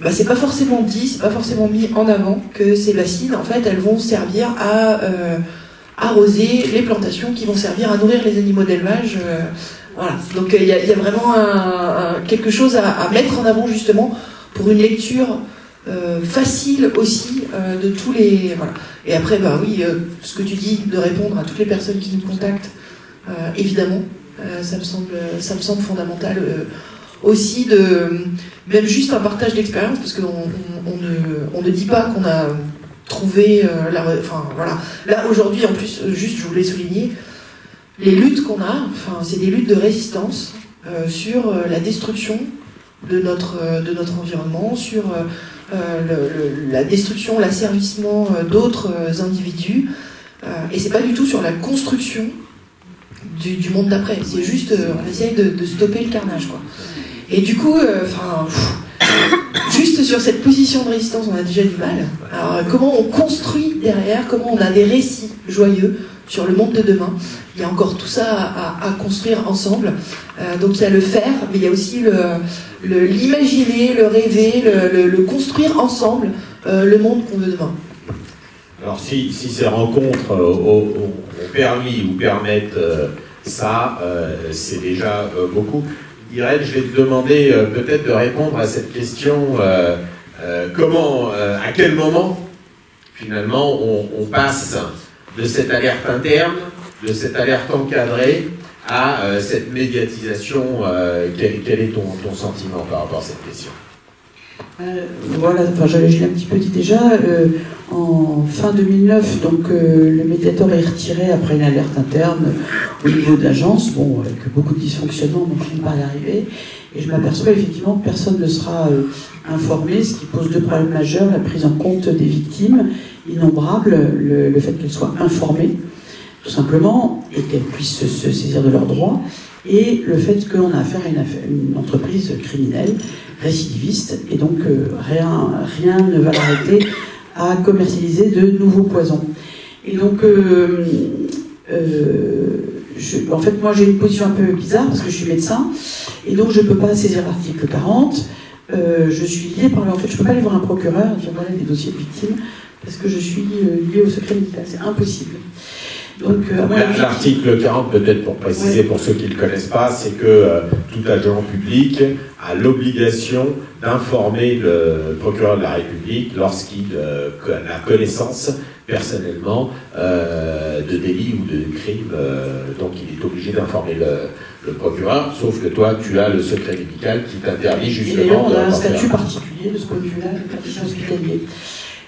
c'est pas forcément dit, c'est pas forcément mis en avant que ces bassines, en fait, elles vont servir arroser les plantations qui vont servir à nourrir les animaux d'élevage. Voilà. Donc il y a vraiment quelque chose à mettre en avant justement pour une lecture facile aussi de tous les... Voilà. Et après, bah oui, ce que tu dis, de répondre à toutes les personnes qui nous contactent, évidemment, ça me semble fondamental aussi de... Même juste un partage d'expérience, parce qu'on ne dit pas qu'on a trouvé... enfin, voilà. Là, aujourd'hui, en plus, juste, je voulais souligner, les luttes qu'on a, enfin, c'est des luttes de résistance sur la destruction de notre environnement, sur la destruction, l'asservissement d'autres individus, et c'est pas du tout sur la construction du monde d'après. C'est juste, on essaye de stopper le carnage, quoi. Et du coup, juste sur cette position de résistance, on a déjà du mal. Alors, comment on construit derrière, comment on a des récits joyeux sur le monde de demain. Il y a encore tout ça à construire ensemble. Donc il y a le faire, mais il y a aussi l'imaginer, le rêver, le construire ensemble, le monde qu'on veut demain. Alors si ces rencontres ont permis ou permettent ça, c'est déjà beaucoup. Irène, je vais te demander peut-être de répondre à cette question. Comment, à quel moment, finalement, on passe de cette alerte interne, de cette alerte encadrée, à cette médiatisation. Quel est ton sentiment par rapport à cette question? Voilà, enfin, je l'ai un petit peu dit déjà, en fin 2009, donc le médiateur est retiré après une alerte interne au niveau de l'agence, bon, avec beaucoup de dysfonctionnements, on finit par y arriver, et je m'aperçois effectivement que personne ne sera informé, ce qui pose deux problèmes majeurs, la prise en compte des victimes, innombrables, le fait qu'elles soient informées, tout simplement, et qu'elles puissent se saisir de leurs droits, et le fait qu'on a affaire à une entreprise criminelle, récidiviste, et donc rien ne va l'arrêter à commercialiser de nouveaux poisons. Et donc, en fait, moi j'ai une position un peu bizarre, parce que je suis médecin, et donc je ne peux pas saisir l'article 40, je suis liée par en fait, je ne peux pas aller voir un procureur et dire voilà des dossiers de victimes, parce que je suis liée au secret médical, c'est impossible. L'article 40, peut-être pour préciser, pour ceux qui ne le connaissent pas, c'est que tout agent public a l'obligation d'informer le procureur de la République lorsqu'il a connaissance personnellement de délits ou de crimes. Donc il est obligé d'informer le procureur, sauf que toi, tu as le secret médical qui t'interdit justement... Et d'ailleurs, on a un statut particulier de ce point de vue-là, le praticien hospitalier.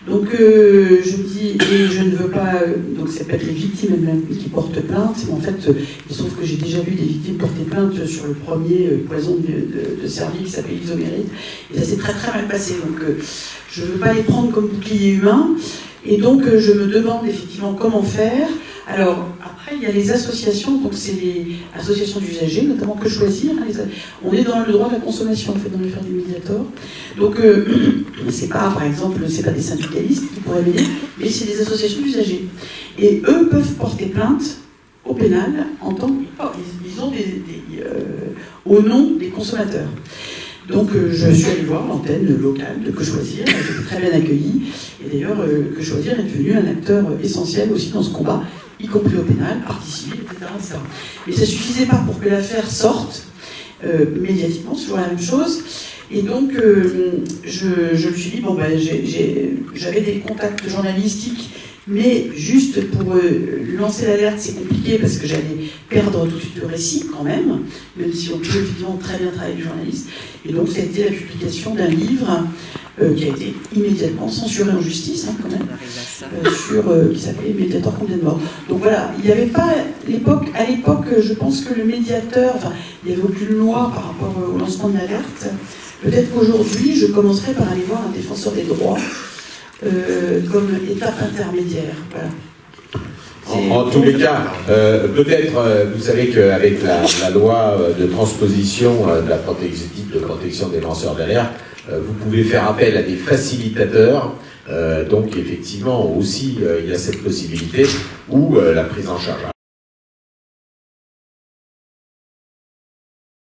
Donc je dis, et je ne veux pas, donc c'est pas les victimes elles-mêmes qui portent plainte, mais en fait il se trouve que j'ai déjà vu des victimes porter plainte sur le premier poison de cerveau qui s'appelle l'isoméride, et ça s'est très très mal passé, donc je ne veux pas les prendre comme bouclier humain, et donc je me demande effectivement comment faire. Alors après il y a les associations, donc c'est les associations d'usagers, notamment Que Choisir, on est dans le droit de la consommation en fait dans l'affaire du Mediator, donc c'est pas par exemple, c'est pas des syndicalistes qui pourraient m'aider, mais c'est des associations d'usagers, et eux peuvent porter plainte au pénal en tant qu'ils ont au nom des consommateurs. Donc je suis allée voir l'antenne locale de Que Choisir, j'ai été très bien accueillie, et d'ailleurs Que Choisir est devenu un acteur essentiel aussi dans ce combat, y compris au pénal, partie civile, etc., etc. Mais ça ne suffisait pas pour que l'affaire sorte médiatiquement, c'est toujours la même chose. Et donc je me suis dit, bon ben j'avais des contacts journalistiques, mais juste pour lancer l'alerte, c'est compliqué parce que j'allais perdre tout de suite le récit quand même si on peut évidemment très bien travailler les journalistes. Et donc ça a été la publication d'un livre qui a été immédiatement censuré en justice, hein, quand même, qui s'appelait Mediator combien de morts. Donc voilà, il n'y avait pas à l'époque, je pense que le médiateur, enfin, il n'y avait aucune loi par rapport au lancement de l'alerte. Peut-être qu'aujourd'hui, je commencerai par aller voir un défenseur des droits comme étape intermédiaire. Voilà. En tous les cas, peut-être, vous savez qu'avec la loi de transposition de la protection des lanceurs d'alerte, vous pouvez faire appel à des facilitateurs. Donc effectivement, aussi, il y a cette possibilité, ou la prise en charge.